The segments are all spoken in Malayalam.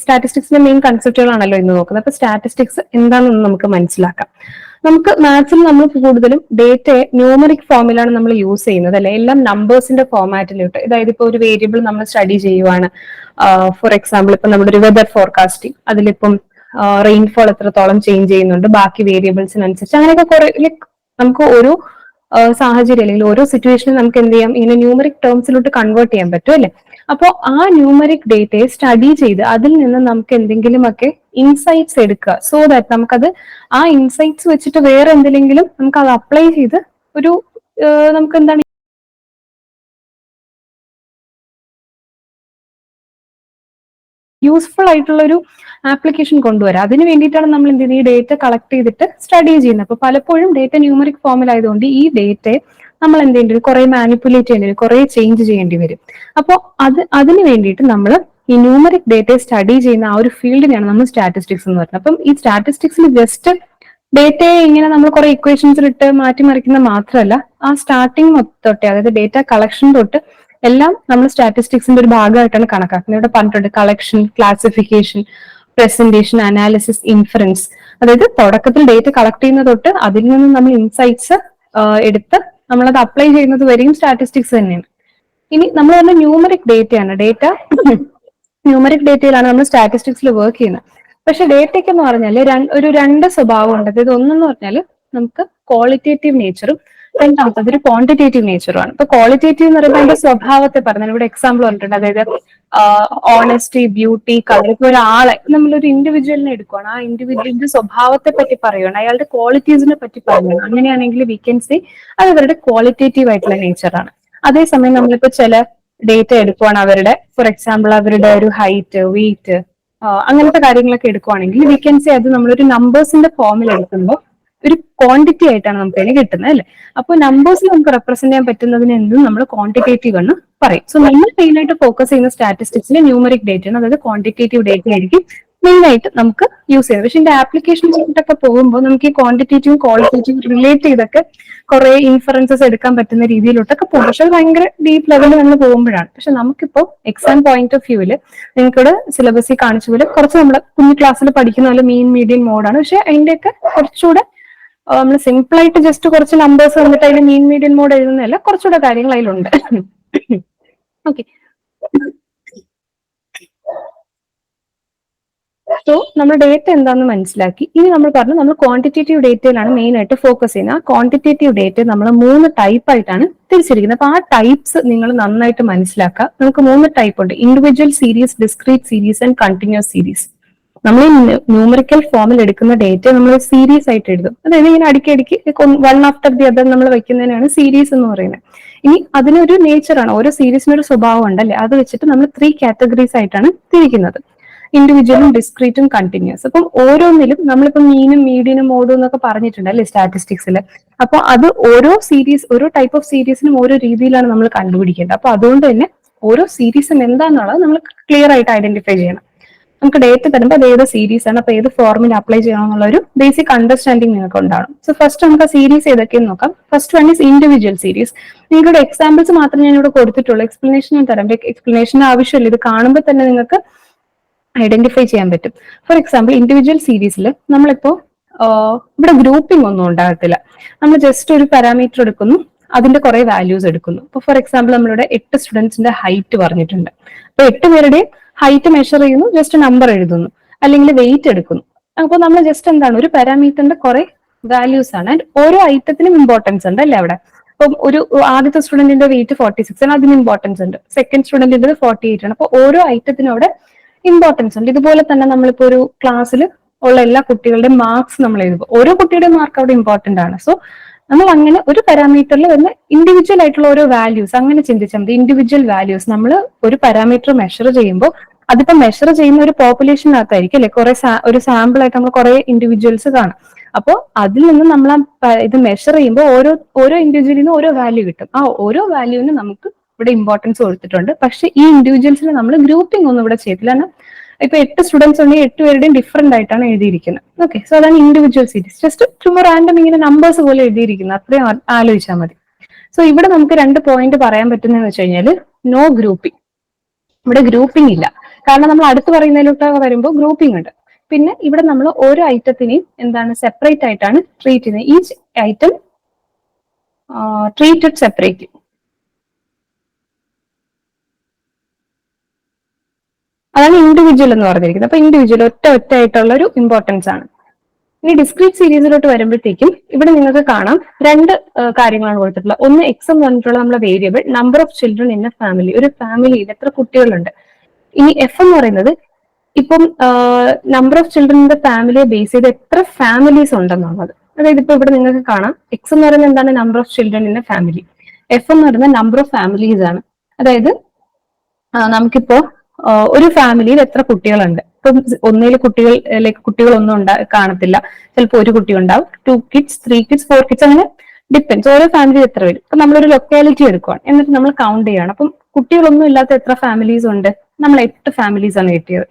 സ്റ്റാറ്റിസ്റ്റിക്സിന്റെ മെയിൻ കൺസെപ്റ്റുകളാണല്ലോ ഇന്ന് നോക്കുന്നത്. അപ്പൊ സ്റ്റാറ്റിസ്റ്റിക്സ് എന്താണെന്ന് നമുക്ക് മനസ്സിലാക്കാം. നമുക്ക് മാത്സിൽ നമ്മൾ കൂടുതലും ഡേറ്റയെ ന്യൂമറിക് ഫോമിലാണ് നമ്മൾ യൂസ് ചെയ്യുന്നത് അല്ലെ, എല്ലാം നമ്പേഴ്സിന്റെ ഫോമാറ്റിലിട്ട്. അതായത് ഇപ്പോൾ ഒരു വേരിയബിൾ നമ്മൾ സ്റ്റഡി ചെയ്യുവാണ്, ഫോർ എക്സാമ്പിൾ ഇപ്പൊ നമ്മുടെ ഒരു വെതർ ഫോർകാസ്റ്റിംഗ്, അതിലിപ്പം റെയിൻഫോൾ എത്രത്തോളം ചേഞ്ച് ചെയ്യുന്നുണ്ട്, ബാക്കി വേരിയബിൾസിനനുസരിച്ച് അങ്ങനെയൊക്കെ കുറെ ലൈക്ക് നമുക്ക് ഒരു സാഹചര്യം അല്ലെങ്കിൽ ഓരോ സിറ്റുവേഷനും നമുക്ക് എന്ത് ചെയ്യാം, ഇങ്ങനെ ന്യൂമറിക് ടേംസിലോട്ട് കൺവേർട്ട് ചെയ്യാൻ പറ്റും അല്ലെ. അപ്പോൾ ആ ന്യൂമറിക് ഡേറ്റയെ സ്റ്റഡി ചെയ്ത് അതിൽ നിന്ന് നമുക്ക് എന്തെങ്കിലുമൊക്കെ ഇൻസൈറ്റ്സ് എടുക്കുക, സോ ദാറ്റ് നമുക്കത് ആ ഇൻസൈറ്റ്സ് വെച്ചിട്ട് വേറെ എന്തെങ്കിലും നമുക്ക് അത് അപ്ലൈ ചെയ്ത് ഒരു നമുക്ക് എന്താണ് യൂസ്ഫുൾ ആയിട്ടുള്ള ഒരു ആപ്ലിക്കേഷൻ കൊണ്ടുവരാം. അതിന് വേണ്ടിയിട്ടാണ് നമ്മൾ എന്ത് ചെയ്യുന്നത്, ഈ ഡേറ്റ കളക്ട് ചെയ്തിട്ട് സ്റ്റഡി ചെയ്യുന്നത്. അപ്പൊ പലപ്പോഴും ഡേറ്റ ന്യൂമറിക് ഫോമിലായതുകൊണ്ട് ഈ ഡേറ്റയെ നമ്മൾ എന്ത് ചെയ്യേണ്ടി വരും, കുറെ മാനിപ്പുലേറ്റ് ചെയ്യേണ്ടി വരും, കുറെ ചേഞ്ച് ചെയ്യേണ്ടി വരും. അപ്പോൾ അതിന് വേണ്ടിയിട്ട് നമ്മൾ ഈ ന്യൂമറിക് ഡേറ്റയെ സ്റ്റഡി ചെയ്യുന്ന ആ ഒരു ഫീൽഡിനെയാണ് നമ്മൾ സ്റ്റാറ്റിസ്റ്റിക്സ് എന്ന് പറയുന്നത്. അപ്പം ഈ സ്റ്റാറ്റിസ്റ്റിക്സിൽ ജസ്റ്റ് ഡേറ്റയെ ഇങ്ങനെ നമ്മൾ കുറെ ഇക്വേഷൻസിൽ ഇട്ട് മാറ്റിമറിക്കുന്ന മാത്രമല്ല, ആ സ്റ്റാർട്ടിങ് തൊട്ടേ അതായത് ഡേറ്റ കളക്ഷൻ തൊട്ട് എല്ലാം നമ്മൾ സ്റ്റാറ്റിസ്റ്റിക്സിന്റെ ഒരു ഭാഗമായിട്ടാണ് കണക്കാക്കുന്നത്. ഇവിടെ പറഞ്ഞിട്ടുണ്ട് collection, classification, presentation, analysis, inference. അതായത് തുടക്കത്തിൽ ഡേറ്റ കളക്ട് ചെയ്യുന്ന തൊട്ട് അതിൽ നിന്ന് നമ്മൾ ഇൻസൈറ്റ്സ് എടുത്ത് നമ്മളത് അപ്ലൈ ചെയ്യുന്നത് വരെയും സ്റ്റാറ്റിസ്റ്റിക്സ് തന്നെയാണ്. ഇനി നമ്മൾ പറഞ്ഞ ന്യൂമറിക് ഡേറ്റയാണ്. ന്യൂമറിക് ഡേറ്റയിലാണ് നമ്മൾ സ്റ്റാറ്റിസ്റ്റിക്സിൽ വർക്ക് ചെയ്യുന്നത്. പക്ഷെ ഡേറ്റയ്ക്ക് എന്ന് പറഞ്ഞാൽ ഒരു രണ്ട് സ്വഭാവം ഉണ്ട്. അതായത് ഒന്നെന്ന് പറഞ്ഞാൽ നമുക്ക് ക്വാളിറ്റേറ്റീവ് നേച്ചറും രണ്ടാമത്തത് ഒരു ക്വാണ്ടിറ്റേറ്റീവ് നേച്ചറുമാണ്. ഇപ്പൊ ക്വാളിറ്റേറ്റീവ് എന്ന് പറയുമ്പോൾ അതിന്റെ സ്വഭാവത്തെ പറഞ്ഞാൽ ഇവിടെ എക്സാമ്പിൾ പറഞ്ഞിട്ടുണ്ട്. അതായത് ഓണസ്റ്റി, ബ്യൂട്ടി, കളർ. ഇപ്പൊ ഒരാളെ നമ്മളൊരു ഇൻഡിവിജ്വലിനെ എടുക്കുകയാണ്, ആ ഇൻഡിവിജ്വലിന്റെ സ്വഭാവത്തെ പറ്റി പറയുകയാണ്, അയാളുടെ ക്വാളിറ്റീസിനെ പറ്റി പറയുകയാണ്. അങ്ങനെയാണെങ്കിൽ വി കൻ സേ അത് അവരുടെ ക്വാളിറ്റേറ്റീവ് ആയിട്ടുള്ള നേച്ചറാണ്. അതേസമയം നമ്മളിപ്പോ ചില ഡേറ്റ എടുക്കുവാണ്, അവരുടെ ഫോർ എക്സാമ്പിൾ അവരുടെ ഒരു ഹൈറ്റ്, വെയിറ്റ്, അങ്ങനത്തെ കാര്യങ്ങളൊക്കെ എടുക്കുവാണെങ്കിൽ വി കൻ സേ അത് നമ്മളൊരു നമ്പേഴ്സിന്റെ ഫോമിൽ എടുക്കുമ്പോൾ ഒരു ക്വാണ്ടിറ്റി ആയിട്ടാണ് നമുക്ക് അതിന് കിട്ടുന്നത് അല്ലെ. അപ്പൊ നമ്പേഴ്സിൽ നമുക്ക് റെപ്രസെന്റ് ചെയ്യാൻ പറ്റുന്നതിന് എന്തും നമ്മൾ ക്വാണ്ടിറ്റേറ്റീവ് എന്ന് പറയും. സോ നമ്മൾ മെയിൻ ആയിട്ട് ഫോക്കസ് ചെയ്യുന്ന സ്റ്റാറ്റിസ്റ്റിക്സിലെ ന്യൂമറിക് ഡേറ്റ ആണ്, അതായത് ക്വാണ്ടിറ്റേറ്റീവ് ഡേറ്റ ആയിരിക്കും മെയിൻ ആയിട്ട് നമുക്ക് യൂസ് ചെയ്യുന്നത്. പക്ഷെ ഇതിന്റെ ആപ്ലിക്കേഷൻസിലോട്ടൊക്കെ പോകുമ്പോൾ നമുക്ക് ഈ ക്വാണ്ടിറ്റേറ്റീവും ക്വാളിറ്റേറ്റീവും റിലേറ്റ് ചെയ്തൊക്കെ കുറെ ഇൻഫറൻസസ് എടുക്കാൻ പറ്റുന്ന രീതിയിലോട്ടൊക്കെ പോകും. പക്ഷെ അത് ഭയങ്കര ഡീപ്പ് ലെവലിൽ നമ്മൾ പോകുമ്പോഴാണ്. പക്ഷെ നമുക്കിപ്പോൾ എക്സാം പോയിന്റ് ഓഫ് വ്യൂവിൽ നിങ്ങൾക്കിവിടെ സിലബസിൽ കാണിച്ച പോലെ കുറച്ച് നമ്മുടെ കുഞ്ഞു ക്ലാസ്സിൽ പഠിക്കുന്ന പോലെ മീൻ, മീഡിയൻ, മോഡാണ്. പക്ഷെ അതിന്റെയൊക്കെ കുറച്ചുകൂടെ നമ്മൾ സിമ്പിൾ ആയിട്ട് ജസ്റ്റ് കുറച്ച് നമ്പേഴ്സ് വന്നിട്ട് അതിൽ മീൻ, മീഡിയൻ, മോഡ് എഴുതുന്നതല്ല, കുറച്ചുകൂടെ കാര്യങ്ങൾ അതിലുണ്ട്. ഓക്കെ, സോ നമ്മൾ ഡേറ്റ എന്താണെന്ന് മനസ്സിലാക്കി. ഇനി നമ്മൾ പറഞ്ഞു നമ്മൾ ക്വാണ്ടിറ്റേറ്റീവ് ഡേറ്റയിലാണ് മെയിൻ ആയിട്ട് ഫോക്കസ് ചെയ്യുന്നത്. ആ ക്വാണ്ടിറ്റേറ്റീവ് ഡേറ്റ നമ്മൾ 3 ടൈപ്പ് ആയിട്ടാണ് തിരിച്ചിരിക്കുന്നത്. അപ്പൊ ആ ടൈപ്സ് നിങ്ങൾ നന്നായിട്ട് മനസ്സിലാക്കുക. നമുക്ക് 3 ടൈപ്പ് ഉണ്ട്: individual series, discrete series and continuous series. നമ്മൾ ഈ ന്യൂമറിക്കൽ ഫോമിൽ എടുക്കുന്ന ഡേറ്റ നമ്മൾ സീരീസ് ആയിട്ട് എഴുതും. അതായത് ഇങ്ങനെ അടിക്കടിക്ക് വൺ ആഫ്റ്റർ ദി അതർ നമ്മൾ വെക്കുന്നതിനാണ് സീരീസ് എന്ന് പറയുന്നത്. ഇനി അതിനൊരു നേച്ചറാണ്, ഓരോ സീരീസിനൊരു സ്വഭാവം ഉണ്ടല്ലേ. അത് വെച്ചിട്ട് നമ്മൾ 3 കാറ്റഗറീസ് ആയിട്ടാണ് തിരിക്കുന്നത്: ഇൻഡിവിജ്വലും, ഡിസ്ക്രീറ്റും, കണ്ടിന്യൂസ്. അപ്പം ഓരോന്നിലും നമ്മളിപ്പം മീനും, മീഡിയനും, മോഡും എന്നൊക്കെ പറഞ്ഞിട്ടുണ്ട് അല്ലെ സ്റ്റാറ്റിസ്റ്റിക്സിൽ. അപ്പൊ അത് ഓരോ ടൈപ്പ് ഓഫ് സീരീസിനും ഓരോ രീതിയിലാണ് നമ്മൾ കണ്ടുപിടിക്കേണ്ടത്. അപ്പൊ അതുകൊണ്ട് തന്നെ ഓരോ സീരീസും എന്താണെന്നുള്ളത് നമ്മൾ ക്ലിയർ ആയിട്ട് ഐഡന്റിഫൈ ചെയ്യണം. നമുക്ക് ഡേറ്റ തരുമ്പോൾ അത് ഏത് സീരീസ് ആണ്, അപ്പൊ ഏത് ഫോർമിൽ അപ്ലൈ ചെയ്യണം എന്നുള്ള ഒരു ബേസിക് അണ്ടർസ്റ്റാൻഡിങ് നിങ്ങൾക്ക് ഉണ്ടാകും. സോ ഫസ്റ്റ് നമുക്ക് ആ സീരീസ് ഏതൊക്കെയെന്ന് നോക്കാം. First one is individual series. നിങ്ങളുടെ എക്സാമ്പിൾസ് മാത്രമേ ഞാൻ ഇവിടെ കൊടുത്തിട്ടുള്ളൂ, എക്സ്പ്ലനേഷൻ ഞാൻ തരാം. എക്സ്പ്ലനേഷന്റെ ആവശ്യമില്ല, ഇത് കാണുമ്പോൾ തന്നെ നിങ്ങൾക്ക് ഐഡന്റിഫൈ ചെയ്യാൻ പറ്റും. ഫോർ എക്സാമ്പിൾ ഇൻഡിവിജ്വൽ സീരീസിൽ നമ്മളിപ്പോ ഇവിടെ ഗ്രൂപ്പിംഗ് ഒന്നും ഉണ്ടാകത്തില്ല. നമ്മൾ ജസ്റ്റ് ഒരു പാരാമീറ്റർ എടുക്കുന്നു, അതിന്റെ കുറെ വാല്യൂസ് എടുക്കുന്നു. ഇപ്പൊ ഫോർ എക്സാമ്പിൾ നമ്മളിവിടെ 8 സ്റ്റുഡൻസിന്റെ ഹൈറ്റ് പറഞ്ഞിട്ടുണ്ട്. അപ്പൊ 8 പേരുടെ ഹൈറ്റ് മെഷർ ചെയ്യുന്നു, ജസ്റ്റ് നമ്പർ എഴുതുന്നു, അല്ലെങ്കിൽ വെയിറ്റ് എടുക്കുന്നു. അപ്പൊ നമ്മൾ ജസ്റ്റ് എന്താണ്, ഒരു പാരാമീറ്ററിന്റെ കുറെ വാല്യൂസ് ആണ്. ആൻഡ് ഓരോ ഐറ്റത്തിനും ഇമ്പോർട്ടൻസ് ഉണ്ട് അല്ലേ അവിടെ. അപ്പം ഒരു ആദ്യത്തെ സ്റ്റുഡന്റിന്റെ വെയിറ്റ് 46 ആണ്, അതിന് ഇമ്പോർട്ടൻസ് ഉണ്ട്. സെക്കൻഡ് സ്റ്റുഡന്റിന്റെ 48 ആണ്. അപ്പൊ ഓരോ ഐറ്റത്തിനും അവിടെ ഇമ്പോർട്ടൻസ് ഉണ്ട്. ഇതുപോലെ തന്നെ നമ്മളിപ്പോ ഒരു ക്ലാസ്സിൽ ഉള്ള എല്ലാ കുട്ടികളുടെ മാർക്സ് നമ്മൾ എഴുതുമ്പോൾ ഓരോ കുട്ടിയുടെ മാർക്ക് അവിടെ ഇമ്പോർട്ടന്റ് ആണ്. സോ നമ്മൾ അങ്ങനെ ഒരു പാരാമീറ്ററിൽ വരുന്ന ഇൻഡിവിജ്വൽ ആയിട്ടുള്ള ഓരോ വാല്യൂസ് അങ്ങനെ ചിന്തിച്ചാൽ മതി. ഇൻഡിവിജ്വൽ വാല്യൂസ് നമ്മൾ ഒരു പാരാമീറ്റർ മെഷർ ചെയ്യുമ്പോൾ അതിപ്പോ മെഷർ ചെയ്യുന്ന ഒരു പോപ്പുലേഷനകത്തായിരിക്കും അല്ലെ, ഒരു സാമ്പിൾ ആയിട്ട് നമ്മൾ കുറെ ഇൻഡിവിജ്വൽസ് കാണും. അപ്പോൾ അതിൽ നിന്ന് നമ്മൾ ഇത് മെഷർ ചെയ്യുമ്പോൾ ഓരോ ഇൻഡിവിജ്വലിനും ഓരോ വാല്യൂ കിട്ടും. ആ ഓരോ വാല്യൂവിനും നമുക്ക് ഇവിടെ ഇമ്പോർട്ടൻസ് കൊടുത്തിട്ടുണ്ട്. പക്ഷെ ഈ ഇൻഡിവിജ്വൽസിന് നമ്മൾ ഗ്രൂപ്പിംഗ് ഒന്നും ഇവിടെ ചെയ്തില്ല. ഇപ്പൊ 8 സ്റ്റുഡൻസ് ഉണ്ടെങ്കിൽ 8 പേരുടെയും ഡിഫറെന്റ് ആയിട്ടാണ് എഴുതിയിരിക്കുന്നത്. ഓക്കെ, സോ അതാണ് ഇൻഡിവിജ്വൽ സീരീസ്. ജസ്റ്റ് ചുമ്മാ റാൻഡം ഇങ്ങനെ നമ്പേഴ്സ് പോലെ എഴുതിയിരിക്കുന്നത്, അത്രയും ആലോചിച്ചാൽ മതി. സോ ഇവിടെ നമുക്ക് 2 പോയിന്റ് പറയാൻ പറ്റുന്നതെന്ന് വെച്ച് കഴിഞ്ഞാൽ നോ ഗ്രൂപ്പിംഗ്. ഇവിടെ ഗ്രൂപ്പിംഗ് ഇല്ല. കാരണം നമ്മൾ അടുത്ത് പറയുന്നതിലോട്ട് വരുമ്പോൾ ഗ്രൂപ്പിംഗ് ഉണ്ട്. പിന്നെ ഇവിടെ നമ്മൾ ഓരോ ഐറ്റത്തിനെയും എന്താണ് സെപ്പറേറ്റ് ആയിട്ടാണ് ട്രീറ്റ് ചെയ്യുന്നത്. Each item treated separately. അതാണ് ഇൻഡിവിജ്വൽ എന്ന് പറഞ്ഞിരിക്കുന്നത്. അപ്പൊ ഇൻഡിവിജ്വൽ ഒറ്റ ആയിട്ടുള്ള ഒരു ഇമ്പോർട്ടൻസ് ആണ്. ഇനി ഡിസ്ക്രീറ്റ് സീരീസിലോട്ട് വരുമ്പോഴത്തേക്കും ഇവിടെ നിങ്ങൾക്ക് കാണാം രണ്ട് കാര്യങ്ങളാണ് കൊടുത്തിട്ടുള്ളത്. ഒന്ന് എക്സ് എന്ന് പറഞ്ഞിട്ടുള്ള നമ്മുടെ variable, number of children in A family, ഒരു ഫാമിലിയിൽ എത്ര കുട്ടികളുണ്ട്. ഇനി എഫ് എന്ന് പറയുന്നത് ഇപ്പം number of children in the ഫാമിലിയെ ബേസ് ചെയ്ത് എത്ര ഫാമിലീസ് ഉണ്ടെന്നുള്ളത്. അതായത് ഇപ്പൊ ഇവിടെ നിങ്ങൾക്ക് കാണാം എക്സ് എന്ന് പറയുന്നത് എന്താണ്, number of children in A family. F എന്ന് പറയുന്നത് നമ്പർ ഓഫ് ഫാമിലീസ് ആണ്. അതായത് നമുക്കിപ്പോ ഒരു ഫാമിലിയിൽ എത്ര കുട്ടികളുണ്ട്. ഇപ്പം ഒന്നിൽ കുട്ടികളൊന്നും കാണത്തില്ല, ചിലപ്പോൾ ഒരു കുട്ടി ഉണ്ടാവും, 2 kids 3 kids 4 kids, അങ്ങനെ ഡിപ്പെൻസ് ഓരോ ഫാമിലി എത്ര വരും. ഇപ്പൊ നമ്മളൊരു ലൊക്കാലിറ്റി എടുക്കുവാണ്, എന്നിട്ട് നമ്മൾ കൗണ്ട് ചെയ്യാണ്. അപ്പം കുട്ടികളൊന്നും ഇല്ലാത്ത എത്ര ഫാമിലീസ് ഉണ്ട്, നമ്മൾ 8 ഫാമിലീസ് ആണ് കിട്ടിയത്.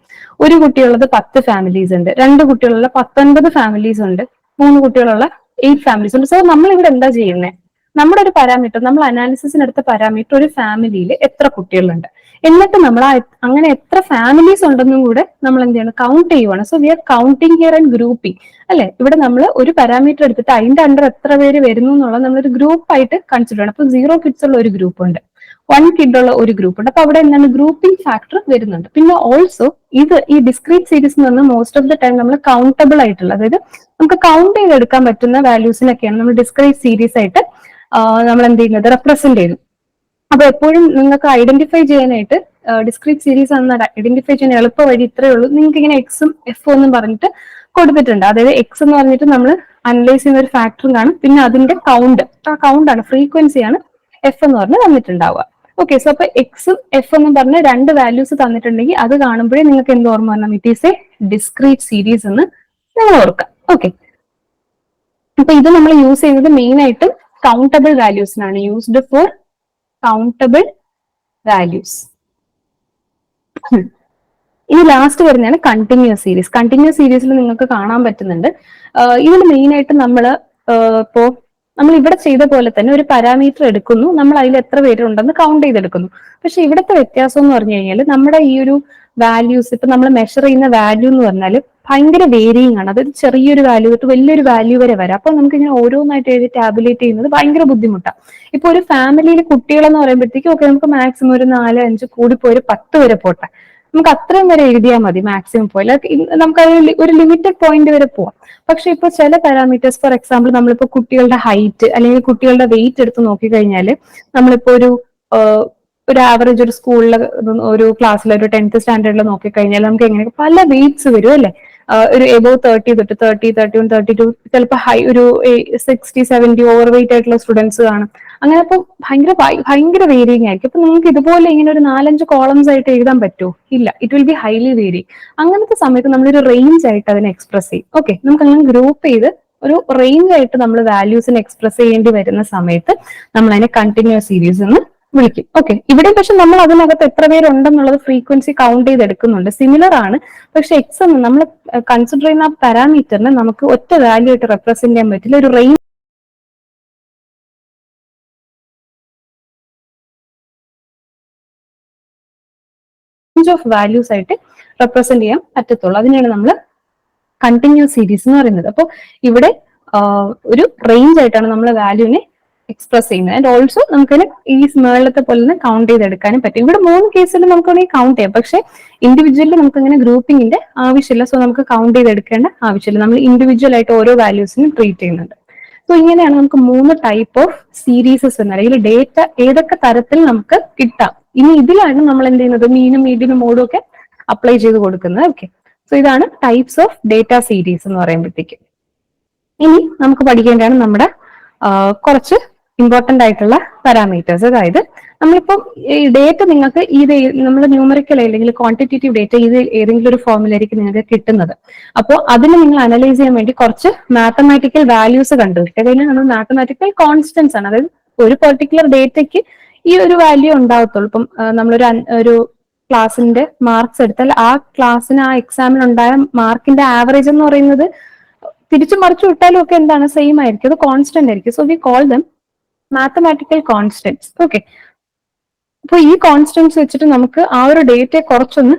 ഒരു കുട്ടിയുള്ളത് 10 ഫാമിലീസ് ഉണ്ട്, 2 കുട്ടികളുള്ള 19 ഫാമിലീസ് ഉണ്ട്, 3 കുട്ടികളുള്ള 8 ഫാമിലീസ് ഉണ്ട്. സോ നമ്മൾ ഇവിടെ എന്താ ചെയ്യുന്നത്, നമ്മുടെ ഒരു പാരാമീറ്റർ, നമ്മൾ അനാലിസിസിനെടുത്ത പാരാമീറ്റർ ഒരു ഫാമിലിയിൽ എത്ര കുട്ടികളുണ്ട്, എന്നിട്ട് നമ്മൾ അങ്ങനെ എത്ര ഫാമിലീസ് ഉണ്ടെന്നും കൂടെ നമ്മൾ എന്ത് ചെയ്യണം, കൗണ്ട് ചെയ്യുവാണ്. So we are counting here and grouping അല്ലെ. ഇവിടെ നമ്മൾ ഒരു പാരാമീറ്റർ എടുത്തിട്ട് അതിന്റെ അണ്ടർ എത്ര പേര് വരുന്നു എന്നുള്ളത് നമ്മളൊരു ഗ്രൂപ്പ് ആയിട്ട് കൺസിഡർ ചെയ്യണം. അപ്പൊ 0 kids ഉള്ള ഒരു ഗ്രൂപ്പ് ഉണ്ട്, 1 kid ഉള്ള ഒരു ഗ്രൂപ്പ് ഉണ്ട്. അപ്പൊ അവിടെ എന്താണ് ഗ്രൂപ്പിംഗ് ഫാക്ടർ വരുന്നുണ്ട്. പിന്നെ ഓൾസോ ഈ ഡിസ്ക്രീറ്റ് സീരീസ് എന്ന് പറഞ്ഞാൽ മോസ്റ്റ് ഓഫ് ദ ടൈം നമ്മൾ കൗണ്ടബിൾ ആയിട്ടുള്ള, അതായത് നമുക്ക് കൗണ്ട് ചെയ്തെടുക്കാൻ പറ്റുന്ന വാല്യൂസിനൊക്കെയാണ് നമ്മൾ ഡിസ്ക്രീറ്റ് സീരീസ് ആയിട്ട് നമ്മൾ എന്ത് ചെയ്യുന്നത്, റെപ്രസെന്റ് ചെയ്യുന്നു. അപ്പൊ എപ്പോഴും നിങ്ങൾക്ക് ഐഡന്റിഫൈ ചെയ്യാനായിട്ട് ഡിസ്ക്രീറ്റ് സീരീസ് ആണെന്ന് ഐഡന്റിഫൈ ചെയ്യാൻ എളുപ്പ വഴി ഇത്രയേ ഉള്ളൂ. നിങ്ങൾക്ക് ഇങ്ങനെ എക്സും എഫും എന്നും പറഞ്ഞിട്ട് കൊടുത്തിട്ടുണ്ട്. അതായത് എക്സ് എന്ന് പറഞ്ഞിട്ട് നമ്മൾ അനലൈസ് ചെയ്യുന്ന ഒരു ഫാക്ടറും കാണും, പിന്നെ അതിന്റെ കൗണ്ട്, ആ കൗണ്ട് ആണ്, ഫ്രീക്വൻസി ആണ് എഫ് എന്ന് പറഞ്ഞ് തന്നിട്ടുണ്ടാവുക. ഓക്കെ, സോ അപ്പൊ എക്സും എഫ് എന്നും പറഞ്ഞ് രണ്ട് വാല്യൂസ് തന്നിട്ടുണ്ടെങ്കിൽ അത് കാണുമ്പോഴേ നിങ്ങൾക്ക് എന്ത് ഓർമ്മ വരണം, it is A discrete series എന്ന് നിങ്ങൾ ഓർക്കാം. ഓക്കെ, അപ്പൊ ഇത് നമ്മൾ യൂസ് ചെയ്യുന്നത് മെയിൻ ആയിട്ടും കൗണ്ടബിൾ വാല്യൂസിനാണ്, യൂസ്ഡ് ഫോർ കൗണ്ടബിൾ വാല്യൂസ്. ഇനി ലാസ്റ്റ് വരുന്നതാണ് കണ്ടിന്യൂസ് സീരീസ്. കണ്ടിന്യൂസ് സീരീസിൽ നിങ്ങൾക്ക് കാണാൻ പറ്റുന്നുണ്ട്, ഇതിൽ മെയിൻ ആയിട്ട് നമ്മൾ ഇപ്പോ നമ്മൾ ഇവിടെ ചെയ്ത പോലെ തന്നെ ഒരു പാരാമീറ്റർ എടുക്കുന്നു, നമ്മൾ അതിൽ എത്ര പേരുണ്ടെന്ന് കൗണ്ട് ചെയ്തെടുക്കുന്നു. പക്ഷെ ഇവിടുത്തെ വ്യത്യാസം എന്ന് പറഞ്ഞു കഴിഞ്ഞാൽ നമ്മുടെ ഈ ഒരു വാല്യൂസ്, ഇപ്പൊ നമ്മൾ മെഷർ ചെയ്യുന്ന വാല്യൂ എന്ന് പറഞ്ഞാൽ ഭയങ്കര വേരിയിങ് ആണ്. അതായത് ചെറിയൊരു വാല്യൂ തൊട്ട് വലിയൊരു വാല്യൂ വരെ വരാം. അപ്പൊ നമുക്ക് ഇങ്ങനെ ഓരോന്നായിട്ട് എഴുതി ടാബുലേറ്റ് ചെയ്യുന്നത് ഭയങ്കര ബുദ്ധിമുട്ടാണ്. ഇപ്പൊ ഒരു ഫാമിലിയിൽ കുട്ടികളെന്ന് പറയുമ്പോഴത്തേക്കും ഓക്കെ, നമുക്ക് മാക്സിമം ഒരു 4 5 കൂടിപ്പോയി ഒരു 10 വരെ പോട്ടെ, നമുക്ക് അത്രയും വരെ എഴുതിയാൽ മതി മാക്സിമം പോലെ, നമുക്ക് ഒരു ലിമിറ്റഡ് പോയിന്റ് വരെ പോവാം. പക്ഷെ ഇപ്പൊ ചില പാരാമീറ്റേഴ്സ്, ഫോർ എക്സാമ്പിൾ നമ്മളിപ്പോ കുട്ടികളുടെ ഹൈറ്റ് അല്ലെങ്കിൽ കുട്ടികളുടെ വെയിറ്റ് എടുത്ത് നോക്കിക്കഴിഞ്ഞാൽ, നമ്മളിപ്പോ ഒരു ആവറേജ് ഒരു സ്കൂളിലെ ഒരു ക്ലാസ്സിൽ ഒരു 10th സ്റ്റാൻഡേർഡിൽ നോക്കിക്കഴിഞ്ഞാൽ നമുക്ക് എങ്ങനെ പല വെയിറ്റ്സ് വരും അല്ലെ. ഒരു എബോവ് 30 തൊട്ട് 30, 31, 32, ചിലപ്പോൾ ഹൈ ഒരു 60, 70 ഓവർ വെയിറ്റ് ആയിട്ടുള്ള സ്റ്റുഡൻസ് കാണും. അങ്ങനെ അപ്പൊ ഭയങ്കര വേരിയിങ് ആയിരിക്കും. അപ്പൊ നിങ്ങൾക്ക് ഇതുപോലെ ഇങ്ങനെ ഒരു 4-5 കോളംസ് ആയിട്ട് എഴുതാൻ പറ്റുമോ? ഇല്ല, it will be highly vary. അങ്ങനത്തെ സമയത്ത് നമ്മളൊരു റേഞ്ച് ആയിട്ട് അതിനെ എക്സ്പ്രസ് ചെയ്യും. ഓക്കെ, നമുക്ക് അങ്ങനെ ഗ്രൂപ്പ് ചെയ്ത് ഒരു റേഞ്ച് ആയിട്ട് നമ്മൾ വാല്യൂസിനെ എക്സ്പ്രസ് ചെയ്യേണ്ടി വരുന്ന സമയത്ത് നമ്മൾ അതിനെ കണ്ടിന്യൂസ് സീരീസ് എന്ന് വിളിക്കും. ഓക്കെ, ഇവിടെ പക്ഷെ നമ്മൾ അതിനകത്ത് എത്ര പേരുണ്ടെന്നുള്ളത് ഫ്രീക്വൻസി കൗണ്ട് ചെയ്തെടുക്കുന്നുണ്ട്, സിമിലർ ആണ്. പക്ഷെ എക്സ് എന്ന് നമ്മൾ കൺസിഡർ ചെയ്യുന്ന ആ പാരാമീറ്ററിനെ നമുക്ക് ഒറ്റ വാല്യൂ ആയിട്ട് റെപ്രസെന്റ് ചെയ്യാൻ പറ്റില്ല, ഒരു റേഞ്ച് ഓഫ് വാല്യൂസ് ആയിട്ട് റെപ്രസെന്റ് ചെയ്യാൻ പറ്റത്തുള്ളൂ. അതിനെയാണ് നമ്മൾ കണ്ടിന്യൂസ് സീരീസ് എന്ന് പറയുന്നത്. അപ്പോൾ ഇവിടെ ഒരു റേഞ്ച് ആയിട്ടാണ് നമ്മൾ വാല്യൂവിനെ എക്സ്പ്രസ് ചെയ്യുന്നത്. ആൻഡ് ഓൾസോ നമുക്കിന് ഈ മേളത്തെ പോലെ തന്നെ കൗണ്ട് ചെയ്തെടുക്കാനും പറ്റും. ഇവിടെ 3 കേസിൽ നമുക്ക് വേണമെങ്കിൽ കൗണ്ട് ചെയ്യാം, പക്ഷെ ഇൻഡിവിജ്വലി നമുക്ക് ഇങ്ങനെ ഗ്രൂപ്പിംഗിന്റെ ആവശ്യമില്ല. സോ നമുക്ക് കൗണ്ട് ചെയ്തെടുക്കേണ്ട ആവശ്യമില്ല, നമ്മൾ ഇൻഡിവിജ്വൽ ആയിട്ട് ഓരോ വാല്യൂസിനും ട്രീറ്റ് ചെയ്യുന്നുണ്ട്. സോ ഇങ്ങനെയാണ് നമുക്ക് 3 ടൈപ്പ് ഓഫ് സീരീസസ് എന്ന് അല്ലെങ്കിൽ ഡേറ്റ ഏതൊക്കെ തരത്തിൽ നമുക്ക് കിട്ടാം. ഇനി ഇതിലാണ് നമ്മൾ എന്ത് ചെയ്യുന്നത്, മീനും മീഡിയനും മോഡും ഒക്കെ അപ്ലൈ ചെയ്ത് കൊടുക്കുന്നത്. ഓക്കെ, സോ ഇതാണ് ടൈപ്സ് ഓഫ് ഡേറ്റ സീരീസ് എന്ന് പറയുമ്പോഴത്തേക്ക്. ഇനി നമുക്ക് പഠിക്കേണ്ടതാണ് നമ്മുടെ കുറച്ച് ഇമ്പോർട്ടന്റ് ആയിട്ടുള്ള പാരാമീറ്റേഴ്സ്. അതായത് നമ്മളിപ്പം ഈ ഡേറ്റ നിങ്ങൾക്ക് ഇത് നമ്മൾ ന്യൂമറിക്കൽ അല്ലെങ്കിൽ ക്വാണ്ടിറ്റേറ്റീവ് ഡേറ്റ ഇത് ഏതെങ്കിലും ഒരു ഫോമിലായിരിക്കും നിങ്ങൾക്ക് കിട്ടുന്നത്. അപ്പോൾ അതിന് നിങ്ങൾ അനലൈസ് ചെയ്യാൻ വേണ്ടി കുറച്ച് മാത്തമാറ്റിക്കൽ വാല്യൂസ് കണ്ടുപിടിക്കുക. അതായത് നമ്മൾ മാത്തമാറ്റിക്കൽ കോൺസ്റ്റൻസ് ആണ്, അതായത് ഒരു പെർട്ടിക്കുലർ ഡേറ്റയ്ക്ക് ഈ ഒരു വാല്യൂ ഉണ്ടാവത്തുള്ളൂ. ഇപ്പം നമ്മളൊരു ക്ലാസ്സിന്റെ മാർക്സ് എടുത്താൽ ആ ക്ലാസ്സിന് ആ എക്സാമിന് ഉണ്ടായ മാർക്കിന്റെ ആവറേജ് എന്ന് പറയുന്നത് തിരിച്ചു മറിച്ചു വിട്ടാലും ഒക്കെ എന്താണ്, സെയിം ആയിരിക്കും, അത് കോൺസ്റ്റന്റ് ആയിരിക്കും. So we call dum mathematical constants. Okay, അപ്പൊ ഈ കോൺസ്റ്റന്റ്സ് വെച്ചിട്ട് നമുക്ക് ആ ഒരു ഡേറ്റയെ കുറച്ചൊന്ന്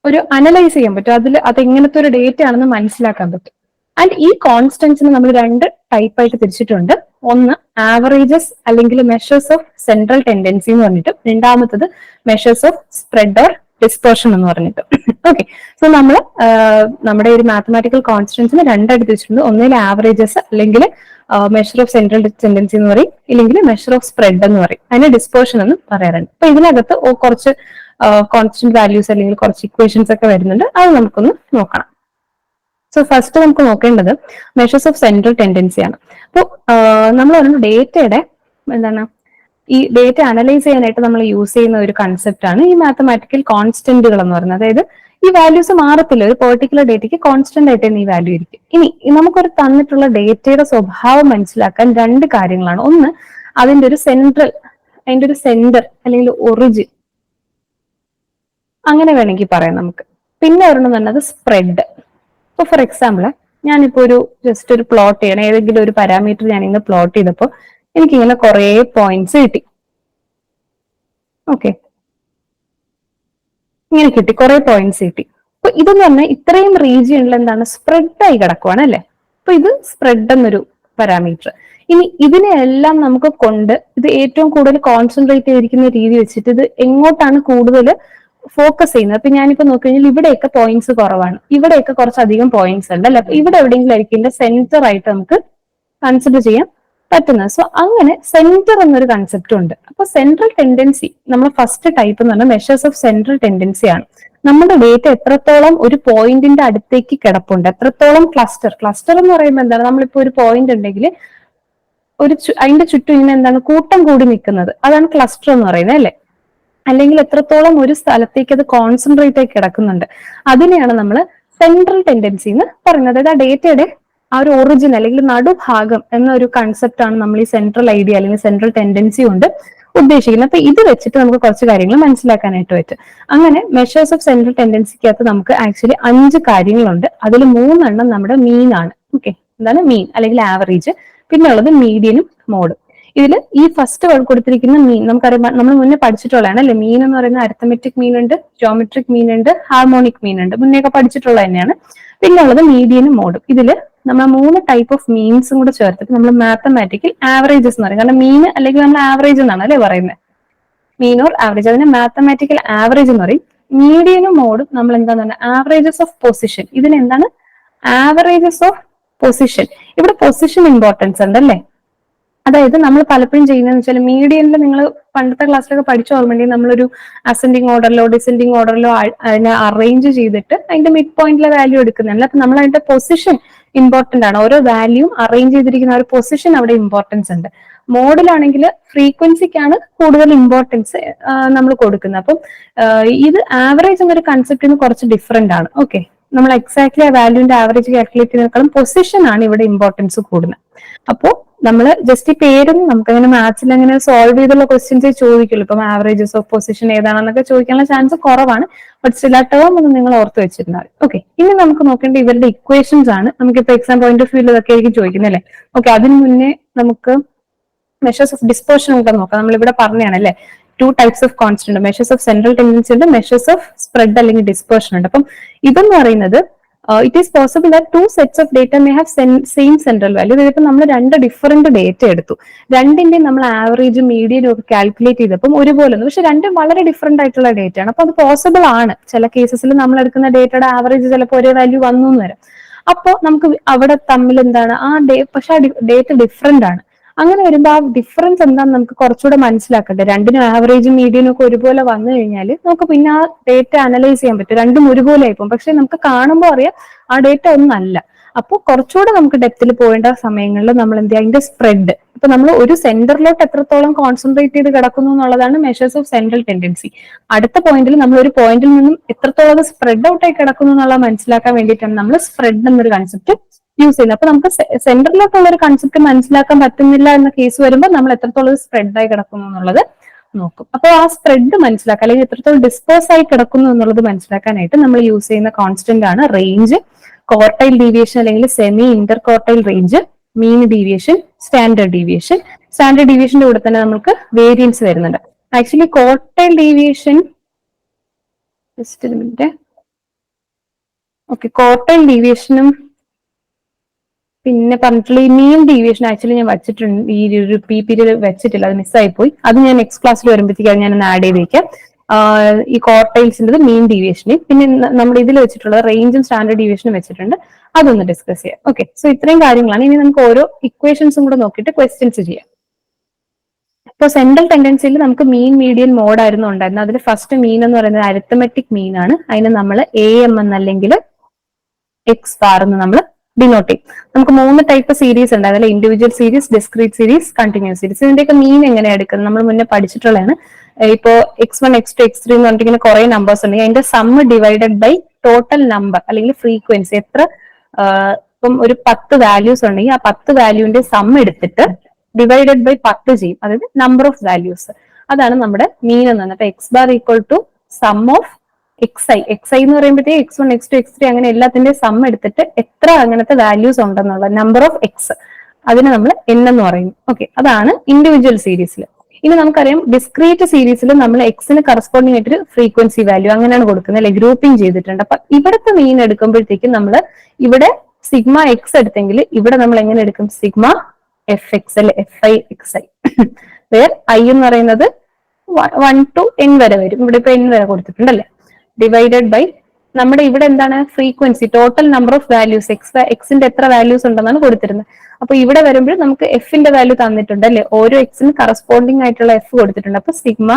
ഒരു അനലൈസ് ചെയ്യാൻ പറ്റും, അത് എങ്ങനത്തെ ഒരു ഡേറ്റ ആണെന്ന് മനസ്സിലാക്കാൻ പറ്റും. ആൻഡ് ഈ കോൺസ്റ്റന്റ്സിന് നമ്മൾ രണ്ട് ടൈപ്പ് ആയിട്ട് തിരിച്ചിട്ടുണ്ട്. ഒന്ന് ആവറേജസ് അല്ലെങ്കിൽ മെഷേഴ്സ് ഓഫ് സെൻട്രൽ ടെൻഡൻസി എന്ന് പറഞ്ഞിട്ട്, രണ്ടാമത്തത് measures of spread or dispersion എന്ന് പറഞ്ഞിട്ട്. ഓക്കെ, സോ നമ്മൾ നമ്മുടെ ഒരു മാത്തമാറ്റിക്കൽ കോൺസ്റ്റന്റ്സിന് രണ്ടായിട്ട് തിരിച്ചിട്ടുണ്ട്. ഒന്നിൽ ആവറേജസ് അല്ലെങ്കിൽ മെഷർ ഓഫ് സെൻട്രൽ ടെൻഡൻസി എന്ന് പറയും, ഇല്ലെങ്കിൽ മെഷർ ഓഫ് സ്പ്രെഡ് എന്ന് പറയും. അതിനെ ഡിസ്പേർഷൻ എന്ന് പറയാറുണ്ട്. അപ്പൊ ഇതിനകത്ത് കുറച്ച് കോൺസ്റ്റന്റ് വാല്യൂസ് അല്ലെങ്കിൽ കുറച്ച് ഇക്വേഷൻസ് ഒക്കെ വരുന്നുണ്ട്. അത് നമുക്കൊന്ന് നോക്കണം. സോ ഫസ്റ്റ് നമുക്ക് നോക്കേണ്ടത് മെഷേഴ്സ് ഓഫ് സെൻട്രൽ ടെൻഡൻസി ആണ്. അപ്പോൾ നമ്മൾ പറയുന്ന ഡേറ്റയുടെ എന്താണ്, ഈ ഡേറ്റ അനലൈസ് ചെയ്യാനായിട്ട് നമ്മൾ യൂസ് ചെയ്യുന്ന ഒരു കൺസെപ്റ്റ് ആണ് ഈ മാത്തമാറ്റിക്കൽ കോൺസ്റ്റന്റുകൾ എന്ന് പറയുന്നത്. അതായത് ഈ വാല്യൂസ് മാറത്തില്ല, ഒരു പെർട്ടിക്കുലർ ഡേറ്റയ്ക്ക് കോൺസ്റ്റന്റ് ആയിട്ട് തന്നെ ഈ വാല്യൂ ഇരിക്കും. ഇനി നമുക്കൊരു തന്നിട്ടുള്ള ഡേറ്റയുടെ സ്വഭാവം മനസ്സിലാക്കാൻ രണ്ട് കാര്യങ്ങളാണ്. ഒന്ന്, അതിന്റെ ഒരു സെന്റർ അല്ലെങ്കിൽ ഒറിജിൻ, അങ്ങനെ വേണമെങ്കിൽ പറയാം നമുക്ക്. പിന്നെ ഒരെണ്ണം പറഞ്ഞത് സ്പ്രെഡ്. ഇപ്പൊ ഫോർ എക്സാമ്പിൾ, ഞാനിപ്പോ ജസ്റ്റ് ഒരു പ്ലോട്ട് ചെയ്യണം, ഏതെങ്കിലും ഒരു പാരാമീറ്റർ ഞാൻ ഇങ്ങനെ പ്ലോട്ട് ചെയ്തപ്പോൾ എനിക്കിങ്ങനെ കുറെ പോയിന്റ്സ് കിട്ടി. ഓക്കെ, ഇങ്ങനെ കിട്ടി, കുറെ പോയിന്റ്സ് കിട്ടി. അപ്പൊ ഇതെന്ന് പറഞ്ഞാൽ ഇത്രയും റീജിയണിൽ എന്താണ്, സ്പ്രെഡ് ആയി കിടക്കുവാണ് അല്ലെ. അപ്പൊ ഇത് സ്പ്രെഡ് എന്നൊരു പാരാമീറ്റർ. ഇനി ഇതിനെല്ലാം നമുക്ക് ഇത് ഏറ്റവും കൂടുതൽ കോൺസെൻട്രേറ്റ് ചെയ്തിരിക്കുന്ന രീതി വെച്ചിട്ട് ഇത് എങ്ങോട്ടാണ് കൂടുതൽ ഫോക്കസ് ചെയ്യുന്നത്. അപ്പൊ ഞാനിപ്പോ നോക്കിക്കഴിഞ്ഞാൽ ഇവിടെയൊക്കെ പോയിന്റ്സ് കുറവാണ്, ഇവിടെയൊക്കെ കുറച്ചധികം പോയിന്റ്സ് ഉണ്ട് അല്ലെ. അപ്പൊ ഇവിടെ എവിടെയെങ്കിലും ആയിരിക്കും ഇതിന്റെ സെന്റർ ആയിട്ട് നമുക്ക് കൺസിഡർ ചെയ്യാൻ പറ്റുന്നത്. സോ അങ്ങനെ സെന്റർ എന്നൊരു കൺസെപ്റ്റ് ഉണ്ട്. അപ്പൊ സെൻട്രൽ ടെൻഡൻസി, നമ്മൾ ഫസ്റ്റ് ടൈപ്പ് എന്ന് പറഞ്ഞാൽ മെഷേഴ്സ് ഓഫ് സെൻട്രൽ ടെൻഡൻസി ആണ്. നമ്മുടെ ഡേറ്റ എത്രത്തോളം ഒരു പോയിന്റിന്റെ അടുത്തേക്ക് കിടപ്പുണ്ട്, എത്രത്തോളം ക്ലസ്റ്റർ എന്ന് പറയുമ്പോൾ എന്താണ്, നമ്മളിപ്പോ ഒരു പോയിന്റ് ഉണ്ടെങ്കിൽ അതിന്റെ ചുറ്റും ഇങ്ങനെ എന്താണ് കൂട്ടം കൂടി നിൽക്കുന്നത്, അതാണ് ക്ലസ്റ്റർ എന്ന് പറയുന്നത് അല്ലെ. അല്ലെങ്കിൽ എത്രത്തോളം ഒരു സ്ഥലത്തേക്ക് അത് കോൺസെൻട്രേറ്റ് ആയി കിടക്കുന്നുണ്ട്, അതിനെയാണ് നമ്മൾ സെൻട്രൽ ടെൻഡൻസി എന്ന് പറയുന്നത്. അതായത് ആ ഡേറ്റയുടെ ആ ഒരു ഒറിജിൻ അല്ലെങ്കിൽ നടുഭാഗം എന്നൊരു കൺസെപ്റ്റ് ആണ് നമ്മൾ ഈ സെൻട്രൽ ഐഡിയ അല്ലെങ്കിൽ സെൻട്രൽ ടെൻഡൻസി കൊണ്ട് ഉദ്ദേശിക്കുന്നത്. അപ്പൊ ഇത് വെച്ചിട്ട് നമുക്ക് കുറച്ച് കാര്യങ്ങൾ മനസ്സിലാക്കാനായിട്ട് പറ്റും. അങ്ങനെ മെഷേഴ്സ് ഓഫ് സെൻട്രൽ ടെൻഡൻസിക്കകത്ത് നമുക്ക് ആക്ച്വലി 5 കാര്യങ്ങളുണ്ട്. അതിൽ 3 നമ്മുടെ മീൻ ആണ്. ഓക്കെ, എന്താണ് മീൻ അല്ലെങ്കിൽ ആവറേജ്, പിന്നെ ഉള്ളത് മീഡിയനും മോഡും. ഇതിൽ ഈ ഫസ്റ്റ് കൊടുത്തിരിക്കുന്ന മീൻ നമുക്കറിയാം, നമ്മൾ മുന്നേ പഠിച്ചിട്ടുള്ളതാണ് അല്ലെ. മീൻ എന്ന് പറയുന്ന അരിത്തമെറ്റിക് മീൻ ഉണ്ട്, ജോമെട്രിക് മീൻ ഉണ്ട്, ഹാർമോണിക് മീൻ ഉണ്ട്, മുന്നേയൊക്കെ പഠിച്ചിട്ടുള്ളത് തന്നെയാണ്. പിന്നെ ഉള്ളത് മീഡിയനും മോഡും. ഇതില് നമ്മൾ 3 ടൈപ്പ് ഓഫ് മീൻസും കൂടെ ചേർത്തിട്ട് നമ്മൾ മാത്തമാറ്റിക്കൽ ആവറേജസ് എന്ന് പറയും. കാരണം മീൻ അല്ലെങ്കിൽ നമ്മൾ ആവറേജ് എന്നാണ് അല്ലെ പറയുന്നത്, മീൻ ഓർ ആവറേജ്, അതിനെ മാത്തമാറ്റിക്കൽ ആവറേജ് എന്ന് പറയും. മീഡിയനും മോഡും നമ്മൾ എന്താന്ന് പറഞ്ഞാൽ ആവറേജസ് ഓഫ് പൊസിഷൻ. ഇതിനെന്താണ് ആവറേജസ് ഓഫ് പൊസിഷൻ. ഇവിടെ പൊസിഷൻ ഇമ്പോർട്ടൻസ് ഉണ്ട് അല്ലേ. അതായത് നമ്മൾ പലപ്പോഴും ചെയ്യുന്നതെന്ന് വെച്ചാൽ മീഡിയനിൽ നിങ്ങൾ പണ്ടത്തെ ക്ലാസ്സിലൊക്കെ പഠിച്ചു ഓർമ്മയുണ്ടെങ്കിൽ നമ്മളൊരു അസെൻഡിങ് ഓർഡറിലോ ഡിസെൻഡിങ് ഓർഡറിലോ അതിനെ അറേഞ്ച് ചെയ്തിട്ട് അതിന്റെ മിഡ് പോയിന്റിലെ വാല്യൂ എടുക്കുന്നതല്ല. അപ്പൊ നമ്മൾ അതിന്റെ പൊസിഷൻ ഇമ്പോർട്ടന്റ് ആണ്. ഓരോ വാല്യൂം അറേഞ്ച് ചെയ്തിരിക്കുന്ന ഒരു പൊസിഷൻ അവിടെ ഇമ്പോർട്ടൻസ് ഉണ്ട്. മോഡിലാണെങ്കിൽ ഫ്രീക്വൻസിക്കാണ് കൂടുതൽ ഇമ്പോർട്ടൻസ് നമ്മൾ കൊടുക്കുന്നത്. അപ്പം ഇത് ആവറേജ് എന്നൊരു കൺസെപ്റ്റിന് കുറച്ച് ഡിഫറെന്റ് ആണ്. ഓക്കെ, നമ്മൾ എക്സാക്ട്ലി ആ വാല്യൂന്റെ ആവറേജ് കാൽക്കുലേറ്റ് ചെയ്യുന്നതിനേക്കാളും പൊസിഷൻ ആണ് ഇവിടെ ഇമ്പോർട്ടൻസ് കൂടുന്നത്. അപ്പോ നമ്മൾ ജസ്റ്റ് ഈ പേരും നമുക്കങ്ങനെ മാത്സിൽ അങ്ങനെ സോൾവ് ചെയ്തുള്ള ക്വസ്റ്റ്യൻസ് ചോദിക്കുള്ളൂ. ഇപ്പം ആവറേജസ് ഓഫ് പൊസിഷൻ ഏതാണെന്നൊക്കെ ചോദിക്കാനുള്ള ചാൻസ് കുറവാണ്. ബട്ട് സ്റ്റിൽ ആ ടേം ഒന്ന് നിങ്ങൾ ഓർത്ത് വെച്ചിരുന്നാൽ. ഓക്കെ, ഇനി നമുക്ക് നോക്കേണ്ട ഇവരുടെ ഇക്വേഷൻസ് ആണ്. നമുക്കിപ്പോ എക്സാം പോയിന്റ് ഓഫ് വ്യൂ ഇതൊക്കെ ആയിരിക്കും ചോദിക്കുന്നത് അല്ലേ. ഓക്കെ, അതിന് മുന്നേ നമുക്ക് മെഷേഴ്സ് ഓഫ് ഡിസ്പേർഷൻ ഒക്കെ നോക്കാം. നമ്മളിവിടെ പറഞ്ഞതാണ് അല്ലെ, 2 types of constant, measures of central tendency ഉണ്ട്, മെഷേഴ്സ് ഓഫ് സ്പ്രെഡ് അല്ലെങ്കിൽ ഡിസ്പേർഷൻ ഉണ്ട്. അപ്പം ഇതെന്ന് പറയുന്നത് it is possible that 2 sets of data may have same central value. ഇതിപ്പോ നമ്മൾ 2 ഡിഫറെന്റ് ഡേറ്റ എടുത്തു, രണ്ടിന്റെയും നമ്മൾ ആവറേജ് മീഡിയനും ഒക്കെ കാൽക്കുലേറ്റ് ചെയ്തപ്പോൾ ഒരുപോലെ ഒന്നും, പക്ഷെ രണ്ടും വളരെ ഡിഫറെന്റ് ആയിട്ടുള്ള ഡേറ്റ ആണ്. അപ്പൊ അത് പോസിബിൾ ആണ്. ചില കേസസിൽ നമ്മൾ എടുക്കുന്ന ഡേറ്റയുടെ ആവറേജ് ചിലപ്പോൾ ഒരേ വാല്യൂ വന്നു എന്ന് വരാം. അപ്പോൾ നമുക്ക് അവിടെ തമ്മിൽ എന്താണ് പക്ഷെ ആ ഡേറ്റ ഡിഫറെന്റ് ആണ്. അങ്ങനെ വരുമ്പോൾ ആ ഡിഫറൻസ് എന്താണെന്ന് നമുക്ക് കുറച്ചുകൂടെ മനസ്സിലാക്കട്ടെ. രണ്ടിനും ആവറേജും മീഡിയനും ഒക്കെ ഒരുപോലെ വന്നു കഴിഞ്ഞാൽ നമുക്ക് പിന്നെ ആ ഡേറ്റ അനലൈസ് ചെയ്യാൻ പറ്റും. രണ്ടും ഒരുപോലെ ആയിപ്പോകും, പക്ഷെ നമുക്ക് കാണുമ്പോൾ അറിയാം ആ ഡേറ്റ ഒന്നല്ല. അപ്പോൾ കുറച്ചുകൂടെ നമുക്ക് ഡെപ്തിൽ പോകേണ്ട സമയങ്ങളിൽ നമ്മൾ എന്ത് ചെയ്യുക, അതിന്റെ സ്പ്രെഡ്, ഇപ്പൊ നമ്മൾ ഒരു സെന്ററിലോട്ട് എത്രത്തോളം കോൺസെൻട്രേറ്റ് ചെയ്ത് കിടക്കുന്നു എന്നുള്ളതാണ് മെഷേഴ്സ് ഓഫ് സെൻട്രൽ ടെൻഡൻസി. അടുത്ത പോയിന്റിൽ നമ്മൾ ഒരു പോയിന്റിൽ നിന്നും എത്രത്തോളം സ്പ്രെഡ് ഔട്ട് ആയി കിടക്കുന്നു എന്നുള്ളത് മനസ്സിലാക്കാൻ വേണ്ടിയിട്ടാണ് നമ്മൾ സ്പ്രെഡ് എന്നൊരു കൺസെപ്റ്റ് യൂസ് ചെയ്യുന്നത്. അപ്പൊ നമുക്ക് സെന്ററിലോട്ടുള്ള ഒരു കൺസെപ്റ്റ് മനസ്സിലാക്കാൻ പറ്റുന്നില്ല എന്ന കേസ് വരുമ്പോൾ നമ്മൾ എത്രത്തോളം സ്പ്രെഡ് ആയി കിടക്കുന്നു എന്നുള്ളത് നോക്കും. അപ്പൊ ആ സ്പ്രെഡ് മനസ്സിലാക്കാൻ അല്ലെങ്കിൽ എത്രത്തോളം ഡിസ്പേഴ്സ് ആയി കിടക്കുന്നു എന്നുള്ളത് മനസ്സിലാക്കാനായിട്ട് നമ്മൾ യൂസ് ചെയ്യുന്ന കോൺസ്റ്റന്റ് ആണ് റേഞ്ച്, ക്വാർട്ടൈൽ ഡീവിയേഷൻ അല്ലെങ്കിൽ semi inter quartile range, mean deviation, standard deviation. Standard ഡീവിയേഷന്റെ കൂടെ തന്നെ നമുക്ക് വേരിയൻസ് വരുന്നുണ്ട്. ആക്ച്വലി ക്വാർട്ടൈൽ ഡീവിയേഷൻ, ജസ്റ്റ് ഒരു മിനിറ്റ്, ഓക്കെ, ക്വാർട്ടൈൽ ഡീവിയേഷനും പിന്നെ പറഞ്ഞിട്ടുള്ള ഈ മീൻ ഡീവിയേഷൻ ആക്ച്വലി ഞാൻ വെച്ചിട്ടുണ്ട്, ഈ ഒരു PPT വെച്ചിട്ടില്ല, അത് മിസ്സായി പോയി. അത് ഞാൻ നെക്സ്റ്റ് ക്ലാസ്സിൽ വരുമ്പോഴത്തേക്ക് ഞാൻ ആഡ് ചെയ്ത് വെക്കാം. ഈ ക്വാർട്ടൈൽസിന്റെ മീൻ ഡീവിയേഷന്, പിന്നെ നമ്മുടെ ഇതിൽ വെച്ചിട്ടുള്ള റേഞ്ചും സ്റ്റാൻഡേർഡ് ഡീവിയേഷനും വെച്ചിട്ടുണ്ട്, അതൊന്ന് ഡിസ്കസ് ചെയ്യാം. ഓക്കെ, സോ ഇത്രയും കാര്യങ്ങളാണ്. ഇനി നമുക്ക് ഓരോ ഇക്വേഷൻസും കൂടെ നോക്കിയിട്ട് ക്വസ്റ്റ്യൻസ് ചെയ്യാം. ഇപ്പൊ സെൻട്രൽ ടെൻഡൻസിയിൽ നമുക്ക് മീൻ മീഡിയൻ മോഡ് ആയിരുന്നു ഉണ്ടായിരുന്നത്. അതിൽ ഫസ്റ്റ് മീൻ എന്ന് പറയുന്നത് അരിത്തമെറ്റിക് മീൻ ആണ്. അതിന് നമ്മൾ AM എന്നല്ലെങ്കിൽ X ബാർ എന്ന് നമ്മൾ ഡിനോട്ട് ചെയ്യും. നമുക്ക് 3 ടൈപ്പ് സീരീസ് ഉണ്ട്, അതിൽ individual series, discrete series, continuous series. ഇതിന്റെയൊക്കെ മീൻ എങ്ങനെയാണ് എടുക്കുന്നത് നമ്മൾ മുന്നേ പഠിച്ചിട്ടുള്ളതാണ്. ഇപ്പോ X1, X2, X3 എന്ന് പറഞ്ഞിട്ട് കുറെ നമ്പേഴ്സ് ഉണ്ടെങ്കിൽ അതിന്റെ sum divided by total number അല്ലെങ്കിൽ ഫ്രീക്വൻസി എത്ര. ഇപ്പം ഒരു 10 വാല്യൂസ് ഉണ്ടെങ്കിൽ ആ 10 വാല്യൂവിന്റെ സമ്മ് എടുത്തിട്ട് ഡിവൈഡഡ് ബൈ 10 ചെയ്യും, അതായത് നമ്പർ ഓഫ് വാല്യൂസ്. അതാണ് നമ്മുടെ മീൻ എന്ന് പറഞ്ഞത്. X bar equal to sum of XI എന്ന് പറയുമ്പോഴത്തേക്ക് X1, X2, X3 അങ്ങനെ എല്ലാത്തിന്റെ സം എടുത്തിട്ട് എത്ര അങ്ങനത്തെ വാല്യൂസ് ഉണ്ടെന്നുള്ള നമ്പർ ഓഫ് X, അതിന് നമ്മൾ N എന്ന് പറയും. ഓക്കെ, അതാണ് ഇൻഡിവിജ്വൽ സീരീസിൽ. ഇനി നമുക്കറിയാം ഡിസ്ക്രീറ്റ് സീരീസിൽ നമ്മൾ എക്സിന് കറസ്പോണ്ടിങ് ആയിട്ടൊരു ഫ്രീക്വൻസി വാല്യൂ അങ്ങനെയാണ് കൊടുക്കുന്നത്, അല്ലെ, ഗ്രൂപ്പിംഗ് ചെയ്തിട്ടുണ്ട്. അപ്പൊ ഇവിടുത്തെ മീൻ എടുക്കുമ്പോഴത്തേക്കും നമ്മൾ ഇവിടെ സിഗ്മ എക്സ് എടുത്തെങ്കിൽ ഇവിടെ നമ്മൾ എങ്ങനെ എടുക്കും, സിഗ്മ FX അല്ലെ, FI/XI, വേർ I എന്ന് പറയുന്നത് 1 to N വരെ വരും. ഇവിടെ ഇപ്പൊ N വരെ കൊടുത്തിട്ടുണ്ടല്ലേ. ഡിവൈഡഡ് ബൈ നമ്മുടെ ഇവിടെ എന്താണ് frequency, total number of values, എക്സിന്റെ എത്ര വാല്യൂസ് ഉണ്ടെന്നാണ് കൊടുത്തിരുന്നത്. അപ്പൊ ഇവിടെ വരുമ്പോൾ നമുക്ക് എഫിന്റെ വാല്യൂ തന്നിട്ടുണ്ട് അല്ലെ, ഓരോ എക്സിന് കറസ്പോണ്ടിങ് ആയിട്ടുള്ള എഫ് കൊടുത്തിട്ടുണ്ട്. അപ്പൊ സിഗ്മ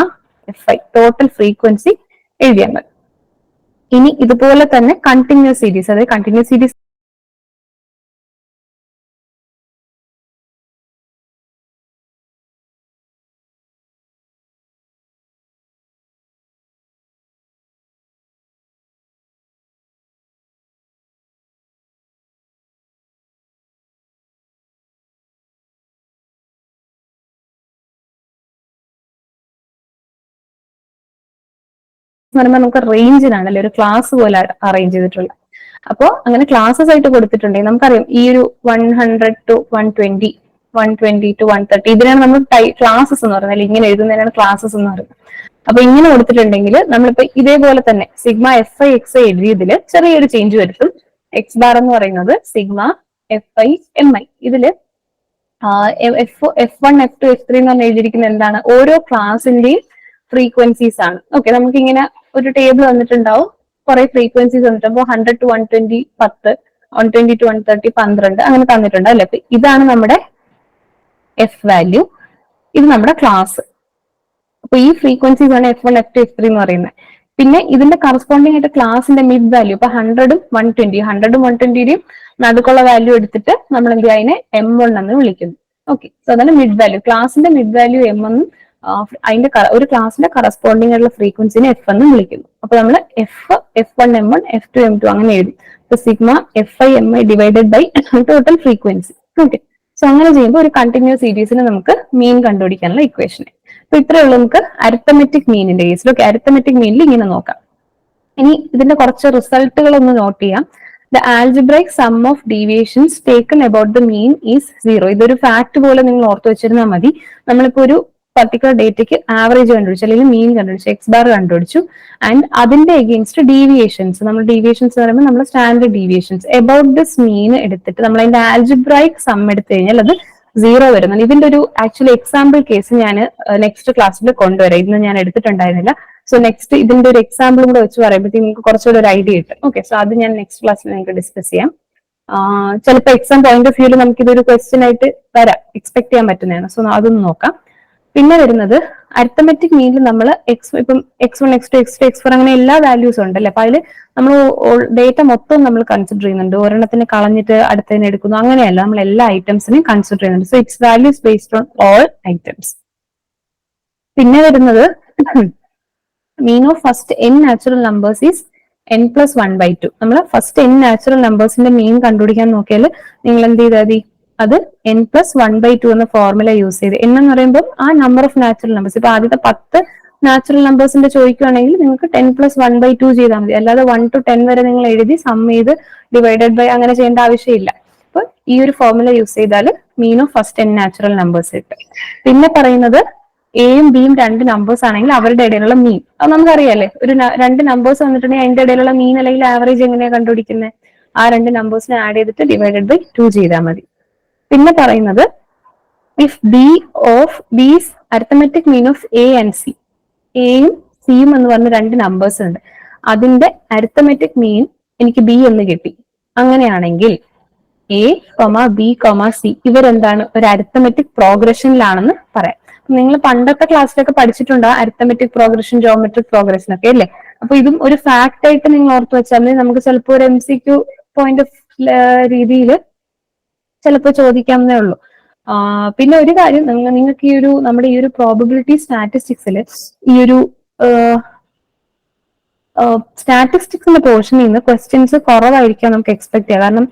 FI ടോട്ടൽ ഫ്രീക്വൻസി എഴുതിയാൽ മതി. ഇനി ഇതുപോലെ തന്നെ കണ്ടിന്യൂസ് സീരീസ്, അതായത് കണ്ടിന്യൂസ് സീരീസ് എന്ന് പറയുമ്പോൾ നമുക്ക് റേഞ്ചിനാണല്ലേ ഒരു ക്ലാസ് പോലെ അറേഞ്ച് ചെയ്തിട്ടുള്ളത്. അപ്പോൾ അങ്ങനെ ക്ലാസ്സസ് ആയിട്ട് കൊടുത്തിട്ടുണ്ടെങ്കിൽ നമുക്കറിയാം ഈ ഒരു 100 to 120, 120 to 130 ഇതിനാണ് നമ്മൾ ക്ലാസ്സസ് എന്ന് പറയുന്നത്, അല്ലെങ്കിൽ ഇങ്ങനെ എഴുതുന്നതിനാണ് ക്ലാസ്സസ് എന്ന് പറയുന്നത്. അപ്പൊ ഇങ്ങനെ കൊടുത്തിട്ടുണ്ടെങ്കിൽ നമ്മളിപ്പോ ഇതേപോലെ തന്നെ സിഗ്മ FI/XI എഴുതിയതില് ചെറിയൊരു ചേഞ്ച് വരുത്തും. എക്സ് ബാർ എന്ന് പറയുന്നത് സിഗ്മ FI/MI. ഇതില് F1, F2, F3 എന്ന് പറഞ്ഞ് എഴുതിയിരിക്കുന്നത് എന്താണ്, ഓരോ ക്ലാസിന്റെയും ഫ്രീക്വൻസീസ് ആണ്. ഓക്കെ, നമുക്ക് ഇങ്ങനെ ഒരു ടേബിൾ വന്നിട്ടുണ്ടാവും, കുറെ ഫ്രീക്വൻസീസ് വന്നിട്ടുണ്ട്. 100 to 120 10, 120 to 130 12 അങ്ങനെ തന്നിട്ടുണ്ട് അല്ലെ. അപ്പൊ ഇതാണ് നമ്മുടെ F വാല്യൂ, ഇത് നമ്മുടെ ക്ലാസ്. അപ്പൊ ഈ ഫ്രീക്വൻസീസ് ആണ് F1, F2, F3 എന്ന് പറയുന്നത്. പിന്നെ ഇതിന്റെ കറസ്പോണ്ടിങ് ആയിട്ട് ക്ലാസിന്റെ മിഡ് വാല്യൂ, ഇപ്പൊ 100ഉം 120യും നടുക്കുള്ള വാല്യൂ എടുത്തിട്ട് നമ്മൾ എന്ത് ചെയ്യുക, അതിനെ M1 എന്ന് വിളിക്കുന്നു. ഓക്കെ, സോ അതാണ് മിഡ് വാല്യൂ. ക്ലാസിന്റെ മിഡ് വാല്യൂ M1, അതിന്റെ ഒരു ക്ലാസിന്റെ കറസ്പോണ്ടിങ് ആയിട്ടുള്ള ഫ്രീക്വൻസിനെ F എന്ന് വിളിക്കുന്നു. അപ്പൊ നമ്മൾ F1 M1, F2 M2 അങ്ങനെ എഴുതി. Sigma FI/MI divided by total frequency. Okay, so അങ്ങനെ ചെയ്യുമ്പോൾ ഒരു കണ്ടിന്യൂസ് സീരീസിന് നമുക്ക് മീൻ കണ്ടുപിടിക്കാനുള്ള ഇക്വേഷൻ. അപ്പൊ ഇത്രയേ ഉള്ളൂ നമുക്ക് അരിത്തമെറ്റിക് മീനിന്റെ കേസിൽ. ഓക്കെ, അരിത്തമെറ്റിക് മീനിൽ ഇങ്ങനെ നോക്കാം. ഇനി ഇതിന്റെ കുറച്ച് റിസൾട്ടുകൾ ഒന്ന് നോട്ട് ചെയ്യാം. The algebraic sum of deviations taken about the mean is 0. ഇതൊരു ഫാക്ട് പോലെ നിങ്ങൾ ഓർത്ത് വെച്ചിരുന്നാൽ മതി. നമ്മളിപ്പോ ഒരു പർട്ടിക്കുലർ ഡേറ്റയ്ക്ക് ആവറേജ് കണ്ടുപിടിച്ചു, അല്ലെങ്കിൽ മീൻ കണ്ടുപിടിച്ചു, എക്സ് ബാർ കണ്ടുപിടിച്ചു, ആൻഡ് അതിന്റെ എഗെയിൻസ്റ്റ് ഡീവിയേഷൻസ്, നമ്മൾ ഡീവിയേഷൻസ് പറയുമ്പോൾ നമ്മൾ സ്റ്റാൻഡേർഡ് ഡീവിയേഷൻസ് അബൌട്ട് ദിസ് മീൻ എടുത്തിട്ട് നമ്മൾ അതിന്റെ ആൽജിബ്രൈക് സം എടുത്തു കഴിഞ്ഞാൽ അത് 0 വരുന്നുണ്ട്. ഇതിന്റെ ഒരു ആക്ച്വലി എക്സാമ്പിൾ കേസ് ഞാൻ നെക്സ്റ്റ് ക്ലാസ്സിൽ കൊണ്ടുവരാം, ഇന്ന് ഞാൻ എടുത്തിട്ടുണ്ടായിരുന്നില്ല. സോ നെക്സ്റ്റ് ഇതിന്റെ ഒരു എക്സാമ്പിൾ കൂടെ വെച്ച് പറയുമ്പോഴത്തേക്ക് നിങ്ങൾക്ക് കുറച്ചുകൂടെ ഒരു ഐഡിയ കിട്ടും. ഓക്കെ, സോ അത് ഞാൻ നെക്സ്റ്റ് ക്ലാസ്സിൽ നിങ്ങൾക്ക് ഡിസ്കസ് ചെയ്യാം. ചിലപ്പോൾ എക്സാം പോയിന്റ് ഓഫ് വ്യൂവിൽ നമുക്ക് ഇതൊരു ക്വസ്റ്റ്യൻ ആയിട്ട് വരാം, എക്സ്പെക്ട് ചെയ്യാൻ പറ്റുന്നതാണ്. സോ അതൊന്ന് നോക്കാം. പിന്നെ വരുന്നത് അരിത്തമെറ്റിക് മീനിൽ നമ്മൾ ഇപ്പം X1, X2, X3, X4 അങ്ങനെ എല്ലാ വാല്യൂസും ഉണ്ടല്ലേ. അപ്പൊ അതിൽ നമ്മൾ ഡേറ്റ മൊത്തം നമ്മൾ കൺസിഡർ ചെയ്യുന്നുണ്ട്, ഒരെണ്ണത്തിന് കളഞ്ഞിട്ട് അടുത്തതിനെ എടുക്കുന്നു, അങ്ങനെയല്ല, നമ്മൾ എല്ലാ ഐറ്റംസിനെയും കൺസിഡർ ചെയ്യുന്നുണ്ട്. So it's values based on all items. പിന്നെ വരുന്നത് mean of first n natural numbers is n+1/2. നമ്മൾ ഫസ്റ്റ് n നാച്ചുറൽ നമ്പേഴ്സിന്റെ മീൻ കണ്ടുപിടിക്കാൻ നോക്കിയാൽ നിങ്ങൾ എന്ത് ചെയ്താൽ മതി, അത് n+1/2 എന്ന ഫോർമുല യൂസ് ചെയ്ത്. n എന്ന് പറയുമ്പോൾ ആ നമ്പർ ഓഫ് നാച്ചുറൽ നമ്പേഴ്സ്, ഇപ്പൊ ആദ്യത്തെ 10 നാച്ചുറൽ നമ്പേഴ്സിന്റെ ചോദിക്കുകയാണെങ്കിൽ നിങ്ങൾക്ക് 10+1/2 ചെയ്താൽ മതി. അല്ലാതെ 1 to 10 വരെ നിങ്ങൾ എഴുതി സം ചെയ്ത് ഡിവൈഡഡ് ബൈ അങ്ങനെ ചെയ്യേണ്ട ആവശ്യമില്ല. അപ്പൊ ഈ ഒരു ഫോർമുല യൂസ് ചെയ്താൽ mean of first n natural numbers കിട്ടും. പിന്നെ പറയുന്നത് എയും ബിയും രണ്ട് നമ്പേഴ്സ് ആണെങ്കിൽ അവരുടെ ഇടയിലുള്ള മീൻ, അത് നമുക്കറിയാലേ. ഒരു രണ്ട് നമ്പേഴ്സ് വന്നിട്ടുണ്ടെങ്കിൽ അതിന്റെ ഇടയിലുള്ള മീൻ അല്ലെങ്കിൽ ആവറേജ് എങ്ങനെയാണ് കണ്ടുപിടിക്കുന്നത്? ആ രണ്ട് നമ്പേഴ്സിനെ ആഡ് ചെയ്തിട്ട് ഡിവൈഡഡ് ബൈ 2 ചെയ്താൽ മതി. പിന്നെ പറയുന്നത് if B of Bs arithmetic mean of A and C, എയും സിയും എന്ന് പറഞ്ഞ രണ്ട് നമ്പേഴ്സ് ഉണ്ട്, അതിന്റെ അരിത്തമെറ്റിക് മീൻ എനിക്ക് ബി എന്ന് കിട്ടി. അങ്ങനെയാണെങ്കിൽ എ ബി സി ഇവരെന്താണ്, ഒരു അരിത്തമെറ്റിക് പ്രോഗ്രഷനിലാണെന്ന് പറയാം. നിങ്ങൾ പണ്ടത്തെ ക്ലാസ്സിലൊക്കെ പഠിച്ചിട്ടുണ്ട് അരിത്തമെറ്റിക് പ്രോഗ്രഷൻ, ജോമെട്രിക് പ്രോഗ്രഷൻ ഒക്കെ അല്ലേ. അപ്പൊ ഇതും ഒരു ഫാക്ട് ആയിട്ട് നിങ്ങൾ ഓർത്ത് വെച്ചാൽ നമുക്ക് ചിലപ്പോൾ ഒരു MCQ പോയിന്റ് ഓഫ് രീതിയിൽ ചിലപ്പോൾ ചോദിക്കാവുന്നേ ഉള്ളൂ. പിന്നെ ഒരു കാര്യം, നിങ്ങൾക്ക് ഈ ഒരു നമ്മുടെ ഈ ഒരു പ്രോബബിലിറ്റി സ്റ്റാറ്റിസ്റ്റിക്സിൽ ഈ ഒരു സ്റ്റാറ്റിസ്റ്റിക്സിന്റെ പോർഷനിൽ നിന്ന് ക്വസ്റ്റ്യൻസ് കുറവായിരിക്കാം നമുക്ക് എക്സ്പെക്ട് ചെയ്യാം. കാരണം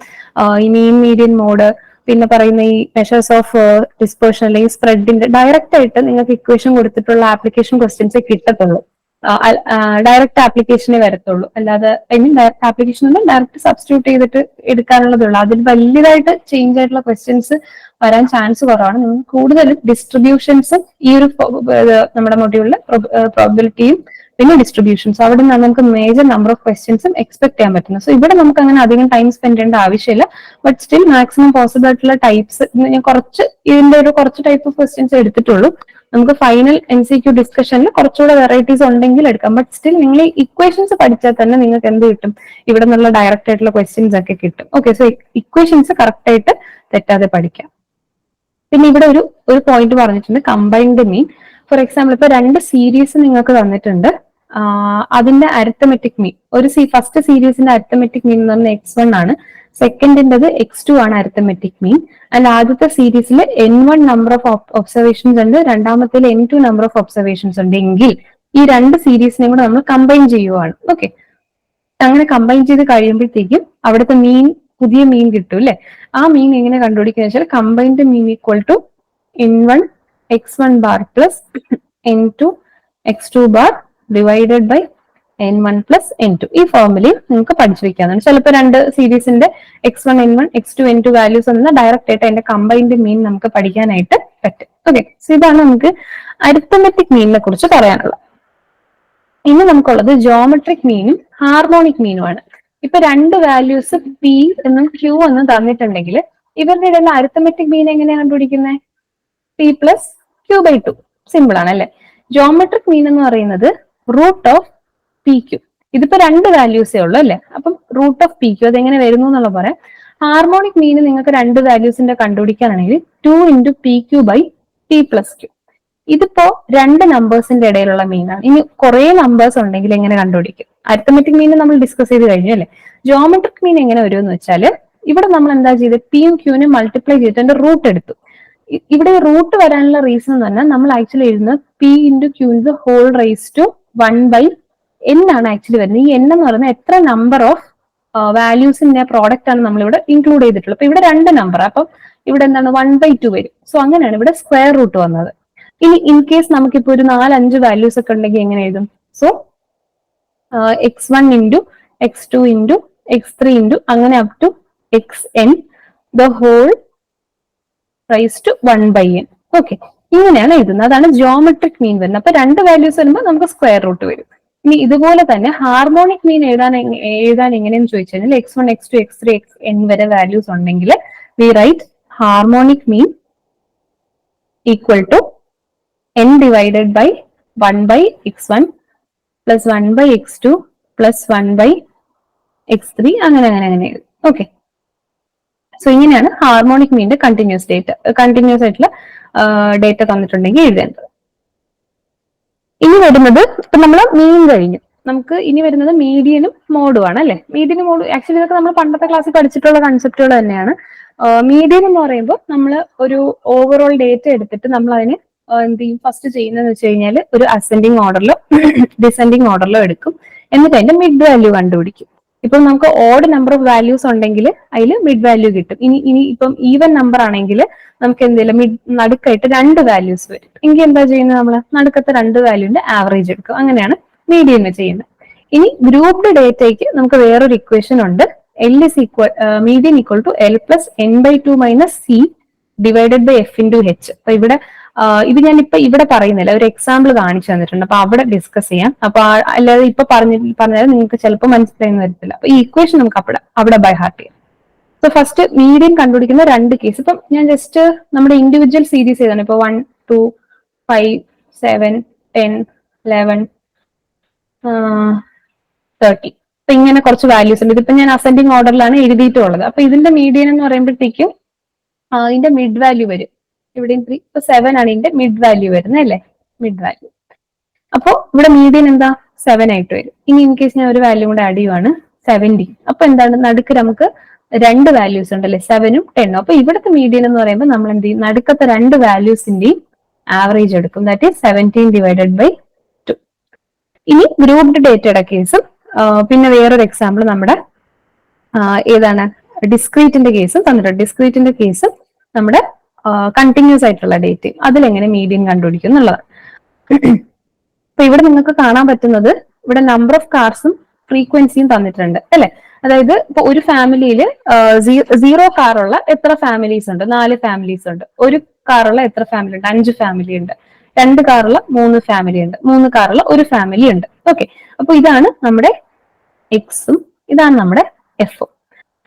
ഈ മീൻ മീഡിയൻ മോഡ്, പിന്നെ പറയുന്ന ഈ മെഷേഴ്സ് ഓഫ് ഡിസ്പേർഷൻ അല്ലെങ്കിൽ സ്പ്രെഡിന്റെ ഡയറക്റ്റ് ആയിട്ട് നിങ്ങൾക്ക് ഇക്വേഷൻ കൊടുത്തിട്ടുള്ള ആപ്ലിക്കേഷൻ ക്വസ്റ്റ്യൻസേ കിട്ടത്തുള്ളൂ. ഡയറക്റ്റ് ആപ്ലിക്കേഷനെ വരത്തുള്ളൂ. അല്ലാതെ ഐ മീൻ ഡയറക്റ്റ് ആപ്ലിക്കേഷൻ ഒന്നും ഡയറക്റ്റ് സബ്സ്റ്റിറ്റ്യൂട്ട് ചെയ്തിട്ട് എടുക്കാനുള്ളതേ ഉള്ളൂ. അതിൽ വലിയതായിട്ട് ചേഞ്ച് ആയിട്ടുള്ള ക്വസ്റ്റ്യൻസ് വരാൻ ചാൻസ് കുറവാണ്. നിങ്ങൾക്ക് കൂടുതലും ഡിസ്ട്രിബ്യൂഷൻസും ഈ ഒരു നമ്മുടെ മൊഡ്യൂളിലെ പ്രോബിലിറ്റിയും പിന്നെ ഡിസ്ട്രിബ്യൂഷൻസ്, അവിടെ നിന്നാണ് നമുക്ക് മേജർ നമ്പർ ഓഫ് ക്വസ്റ്റ്യൻസും എക്സ്പെക്ട് ചെയ്യാൻ പറ്റുന്നത്. സോ ഇവിടെ നമുക്ക് അങ്ങനെ അധികം ടൈം സ്പെൻഡ് ചെയ്യേണ്ട ആവശ്യമില്ല. ബട്ട് സ്റ്റിൽ മാക്സിമം പോസിബിൾ ആയിട്ടുള്ള ടൈപ്സ് ഞാൻ കുറച്ച് ഇതിന്റെ ഒരു കുറച്ച് ടൈപ്പ് ഓഫ് ക്വസ്റ്റ്യൻസ് എടുത്തിട്ടുള്ളൂ. നമുക്ക് ഫൈനൽ MCQ ഡിസ്കഷനിൽ കുറച്ചുകൂടെ വെറൈറ്റീസ് ഉണ്ടെങ്കിൽ എടുക്കാം. ബട്ട് സ്റ്റിൽ നിങ്ങൾ ഈ ഇക്വേഷൻസ് പഠിച്ചാൽ തന്നെ നിങ്ങൾക്ക് എന്ത് കിട്ടും, ഇവിടെ നിന്നുള്ള ഡയറക്റ്റ് ആയിട്ടുള്ള ക്വസ്റ്റ്യൻസ് ഒക്കെ കിട്ടും. ഓക്കെ, സോ ഇക്വേഷൻസ് കറക്റ്റ് ആയിട്ട് തെറ്റാതെ പഠിക്കാം. പിന്നെ ഇവിടെ ഒരു പോയിന്റ് പറഞ്ഞിട്ടുണ്ട്, കമ്പൈൻഡ് മീൻ. ഫോർ എക്സാമ്പിൾ ഇപ്പൊ രണ്ട് സീരീസ് നിങ്ങൾക്ക് തന്നിട്ടുണ്ട്, അതിന്റെ അരിത്തമെറ്റിക് മീൻ, ഒരു ഫസ്റ്റ് സീരീസിന്റെ അരിത്തമെറ്റിക് മീൻ എന്ന് പറഞ്ഞാൽ X1 ആണ്, സെക്കൻഡിന്റെത് X2 ആണ് അരിത്തമെറ്റിക് മീൻ. ആൻഡ് ആദ്യത്തെ സീരീസിൽ N1 നമ്പർ ഓഫ് ഒബ്സർവേഷൻസ് ഉണ്ട്, രണ്ടാമത്തേൽ N2 നമ്പർ ഓഫ് ഒബ്സർവേഷൻസ് ഉണ്ട് എങ്കിൽ ഈ രണ്ട് സീരീസിനെയും കൂടെ നമ്മൾ കമ്പൈൻ ചെയ്യുവാണ്. ഓക്കെ, അങ്ങനെ കമ്പൈൻ ചെയ്ത് കഴിയുമ്പോഴത്തേക്കും അവിടുത്തെ മീൻ, പുതിയ മീൻ കിട്ടും അല്ലെ. ആ മീൻ എങ്ങനെ കണ്ടുപിടിക്കുക വെച്ചാൽ combined mean equal to N1 X1 bar plus N2 X2 bar divided by N1 plus N2. ഈ ഫോർമുലയും നിങ്ങൾക്ക് പഠിച്ചു വെക്കാവുന്നതാണ്. ചിലപ്പോൾ രണ്ട് സീരീസിന്റെ X1 N1 X2 N2 values എന്ന ഡയറക്റ്റ് ആയിട്ട് അതിന്റെ കമ്പൈൻഡ് മീൻ നമുക്ക് പഠിക്കാനായിട്ട് പറ്റും. ഓക്കെ, സോ ഇതാണ് നമുക്ക് അരിത്തമെറ്റിക് മീനിനെ കുറിച്ച് പറയാനുള്ളത്. ഇനി നമുക്കുള്ളത് ജോമെട്രിക് മീനും ഹാർമോണിക് മീനുമാണ്. ഇപ്പൊ രണ്ട് വാല്യൂസ് P എന്നും Q എന്നും തന്നിട്ടുണ്ടെങ്കിൽ ഇവരുടെ ഇടയിൽ അരിത്തമെറ്റിക് മീൻ എങ്ങനെയാണ് കണ്ടുപിടിക്കുന്നത്? P plus Q/2. സിമ്പിൾ ആണ് അല്ലെ. ജോമെട്രിക് മീൻ എന്ന് പറയുന്നത് റൂട്ട് ഓഫ് PQ. ഇതിപ്പോ രണ്ട് വാല്യൂസേ ഉള്ളൂ അല്ലെ, അപ്പം റൂട്ട് ഓഫ് PQ അതെങ്ങനെ വരുന്നു എന്നുള്ള പറയാം. ഹാർമോണിക് മീൻ നിങ്ങൾക്ക് രണ്ട് വാല്യൂസിന്റെ കണ്ടുപിടിക്കാനാണെങ്കിൽ 2 × PQ/P പ്ലസ് Q. ഇതിപ്പോ രണ്ട് നമ്പേഴ്സിന്റെ ഇടയിലുള്ള മീനാണ്. ഇനി കുറെ നമ്പേഴ്സ് ഉണ്ടെങ്കിൽ എങ്ങനെ കണ്ടുപിടിക്കും? അരിത്തമെറ്റിക് മീൻ നമ്മൾ ഡിസ്കസ് ചെയ്ത് കഴിഞ്ഞു അല്ലെ. ജോമെട്രിക് മീൻ എങ്ങനെ വരുമെന്ന് വെച്ചാൽ ഇവിടെ നമ്മൾ എന്താ ചെയ്ത് പിയും ക്യൂനും മൾട്ടിപ്ലൈ ചെയ്തിട്ട് അതിന്റെ റൂട്ട് എടുത്തു. ഇവിടെ റൂട്ട് വരാനുള്ള റീസൺ എന്ന് പറഞ്ഞാൽ നമ്മൾ ആക്ച്വലി എഴുതുന്നത് P × Q whole raise to 1/n ആണ് ആക്ച്വലി വരുന്നത്. ഈ n എന്ന് പറയുന്നത് എത്ര നമ്പർ ഓഫ് വാല്യൂസിന്റെ പ്രോഡക്റ്റ് ആണ് നമ്മളിവിടെ ഇൻക്ലൂഡ് ചെയ്തിട്ടുള്ളത്. അപ്പൊ ഇവിടെ രണ്ട് നമ്പർ, അപ്പം ഇവിടെ എന്താണ് 1/2 വരും. സോ അങ്ങനെയാണ് ഇവിടെ സ്ക്വയർ റൂട്ട് വന്നത്. ഇനി ഇൻ കേസ് നമുക്കിപ്പോ ഒരു 4-5 വാല്യൂസ് ഒക്കെ ഉണ്ടെങ്കിൽ എങ്ങനെ എഴുതും? സോ X1 × X2 × X3 × അങ്ങനെ up to Xn the whole raise to 1/n. Okay, ഇങ്ങനെയാണ് എഴുതുന്നത്. അതാണ് ജോമെട്രിക് മീൻ വരുന്നത്. അപ്പൊ രണ്ട് വാല്യൂസ് വരുമ്പോൾ നമുക്ക് സ്ക്വയർ റൂട്ട് വരും. ഇനി ഇതുപോലെ തന്നെ ഹാർമോണിക് മീൻ എഴുതാൻ എങ്ങനെയെന്ന് ചോദിച്ചു കഴിഞ്ഞാൽ X1 X2 X3 Xn വരെ വാല്യൂസ് ഉണ്ടെങ്കിൽ we write harmonic mean equal to n divided by 1/x1 plus 1/x2 plus 1/x3 അങ്ങനെ അങ്ങനെ അങ്ങനെ. ഓക്കെ, സോ ഇങ്ങനെയാണ് ഹാർമോണിക് മീനിന്റെ കണ്ടിന്യൂസ് ആയിട്ടുള്ള ഡേറ്റ തന്നിട്ടുണ്ടെങ്കിൽ എഴുതേണ്ടത്. ഇനി വരുന്നത് ഇപ്പൊ നമ്മൾ മീൻ കഴിഞ്ഞു, നമുക്ക് ഇനി വരുന്നത് മീഡിയനും മോഡും ആണ് അല്ലെ. മീഡിയനും മോഡും ആക്ച്വലി ഇതൊക്കെ നമ്മൾ പണ്ടത്തെ ക്ലാസ്സിൽ പഠിച്ചിട്ടുള്ള കൺസെപ്റ്റുകൾ തന്നെയാണ്. മീഡിയൻ എന്ന് പറയുമ്പോൾ നമ്മൾ ഒരു ഓവറോൾ ഡേറ്റ എടുത്തിട്ട് നമ്മൾ അതിന് എന്ത് ചെയ്യും, ഫസ്റ്റ് ചെയ്യുന്നതെന്ന് വെച്ച് കഴിഞ്ഞാൽ ഒരു അസെൻഡിങ് ഓർഡറിലോ ഡിസെൻഡിങ് ഓർഡറിലോ എടുക്കും. എന്നിട്ട് അതിന്റെ മിഡ് വാല്യൂ കണ്ടുപിടിക്കും. ഇപ്പൊ നമുക്ക് ഓഡ് നമ്പർ ഓഫ് വാല്യൂസ് ഉണ്ടെങ്കിൽ അതിൽ മിഡ് വാല്യൂ കിട്ടും. ഇനി ഇപ്പം ഈവൻ നമ്പർ ആണെങ്കിൽ നമുക്ക് എന്തെങ്കിലും നടുക്കായിട്ട് രണ്ട് വാല്യൂസ് വരും. എങ്കിൽ എന്താ ചെയ്യുന്നത്, നമ്മൾ നടുക്കത്തെ രണ്ട് വാല്യൂന്റെ ആവറേജ് എടുക്കും. അങ്ങനെയാണ് മീഡിയൻ ചെയ്യുന്നത്. ഇനി ഗ്രൂപ്പ്ഡ് ഡേറ്റയ്ക്ക് നമുക്ക് വേറൊരു ഇക്വേഷൻ ഉണ്ട്, median equal to L + n/2 - C divided by F × H. അപ്പൊ ഇവിടെ ഇത് ഞാൻ ഇപ്പൊ ഇവിടെ പറയുന്നില്ല, ഒരു എക്സാമ്പിൾ കാണിച്ചു തന്നിട്ടുണ്ട്, അപ്പൊ അവിടെ ഡിസ്കസ് ചെയ്യാം. അപ്പൊ അല്ലാതെ ഇപ്പൊ പറഞ്ഞാൽ നിങ്ങൾക്ക് ചിലപ്പോൾ മനസ്സിലായെന്ന് വരത്തില്ല. അപ്പൊ ഈ ഇക്വേഷൻ നമുക്ക് അവിടെ ബൈ ഹാർട്ട് ചെയ്യാം. സോ ഫസ്റ്റ് മീഡിയൻ കണ്ടുപിടിക്കുന്ന രണ്ട് കേസ്. ഇപ്പം ഞാൻ ജസ്റ്റ് നമ്മുടെ ഇൻഡിവിജ്വൽ സീരീസ് ചെയ്താണ്. ഇപ്പൊ 1, 2, 5, 7, 10, 11, 30. അപ്പൊ ഇങ്ങനെ കുറച്ച് വാല്യൂസ് ഉണ്ട്. ഇതിപ്പോ ഞാൻ അസെൻഡിങ് ഓർഡറിലാണ് എഴുതിയിട്ടുള്ളത്. അപ്പൊ ഇതിന്റെ മീഡിയൻ എന്ന് പറയുമ്പോഴത്തേക്കും ഇതിന്റെ മിഡ് വാല്യൂ വരും. ഇവിടെയും 3, ഇപ്പൊ 7 ആണ് ഇതിന്റെ മിഡ് വാല്യൂ വരുന്നത് അല്ലേ, മിഡ് വാല്യൂ. അപ്പൊ ഇവിടെ മീഡിയൻ എന്താ 7 ആയിട്ട് വരും. ഇനി ഇൻ കേസ് ഞാൻ ഒരു വാല്യൂ കൂടെ ആഡ് ചെയ്യുവാണ് 70. അപ്പൊ എന്താണ് നടുക്ക് നമുക്ക് രണ്ട് വാല്യൂസ് ഉണ്ടല്ലേ, 7ഉം 10ഉം. അപ്പൊ ഇവിടുത്തെ മീഡിയൻ എന്ന് പറയുമ്പോൾ നമ്മൾ എന്ത് ചെയ്യും, നടുക്കത്തെ രണ്ട് വാല്യൂസിന്റെയും ആവറേജ് എടുക്കും. That is 17/2. ഇനി ഗ്രൂപ്പ്ഡ് ഡേറ്റയുടെ കേസും പിന്നെ വേറൊരു എക്സാമ്പിൾ നമ്മുടെ ഏതാണ് ഡിസ്ക്രീറ്റിന്റെ കേസ് തന്നിട്ടുണ്ട്. ഡിസ്ക്രീറ്റിന്റെ കേസ് നമ്മുടെ കണ്ടിന്യൂസ് ആയിട്ടുള്ള ഡേറ്റ്, അതിലെങ്ങനെ മീഡിയൻ കണ്ടുപിടിക്കും എന്നുള്ളതാണ്. അപ്പൊ ഇവിടെ നിങ്ങൾക്ക് കാണാൻ പറ്റുന്നത് ഇവിടെ നമ്പർ ഓഫ് കാർസും ഫ്രീക്വൻസിയും തന്നിട്ടുണ്ട് അല്ലെ. അതായത് ഇപ്പൊ ഒരു ഫാമിലിയിൽ 0 കാറുള്ള എത്ര ഫാമിലീസ് ഉണ്ട്, 4 ഫാമിലീസ് ഉണ്ട്. 1 കാറുള്ള എത്ര ഫാമിലി ഉണ്ട്, 5 ഫാമിലി ഉണ്ട്. 2 കാറുള്ള 3 ഫാമിലി ഉണ്ട്. 3 കാറുള്ള 1 ഫാമിലി ഉണ്ട്. ഓക്കെ, അപ്പൊ ഇതാണ് നമ്മുടെ എക്സും ഇതാണ് നമ്മുടെ എഫും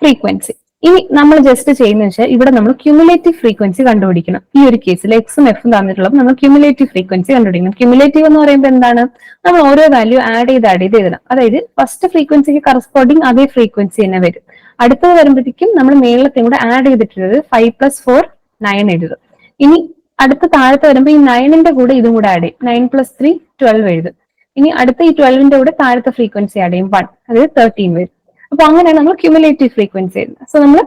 ഫ്രീക്വൻസി. ഇനി നമ്മൾ ജസ്റ്റ് ചെയ്യുന്ന വെച്ചാൽ ഇവിടെ നമ്മൾ ക്യുമുലേറ്റീവ് ഫ്രീക്വൻസി കണ്ടുപിടിക്കണം. ഈ ഒരു കേസിൽ എക്സും എഫും തന്നിട്ടുള്ളത് നമ്മൾ ക്യുമുലേറ്റീവ് ഫ്രീക്വൻസി കണ്ടുപിടിക്കണം. ക്യുമുലേറ്റീവ് എന്ന് പറയുമ്പോൾ എന്താണ്, നമ്മൾ ഓരോ വാല്യൂ ആഡ് ചെയ്ത് എഴുതണം. അതായത് ഫസ്റ്റ് ഫ്രീക്വൻസിക്ക് കറസ്പോണ്ടിങ് അതേ ഫ്രീക്വൻസി തന്നെ വരും. അടുത്തത് വരുമ്പോഴത്തേക്കും നമ്മൾ മേളത്തെയും കൂടെ ആഡ് ചെയ്തിട്ടുള്ളത് 5 + 4 9 എഴുതും. ഇനി അടുത്ത താഴത്തെ വരുമ്പോൾ ഈ 9ന്റെ കൂടെ ഇതും കൂടെ ആഡ് ചെയ്യും. 9 + 3 12 എഴുതും. ഇനി അടുത്ത ഈ 12ന്റെ കൂടെ താഴത്തെ ഫ്രീക്വൻസി ആഡ് ചെയ്യും 1, അതായത് 13 വരും. അപ്പൊ അങ്ങനെയാണ് നമ്മൾ ക്യുമുലേറ്റീവ് ഫ്രീക്വൻസി ചെയ്യുന്നത്. സോ നമ്മൾ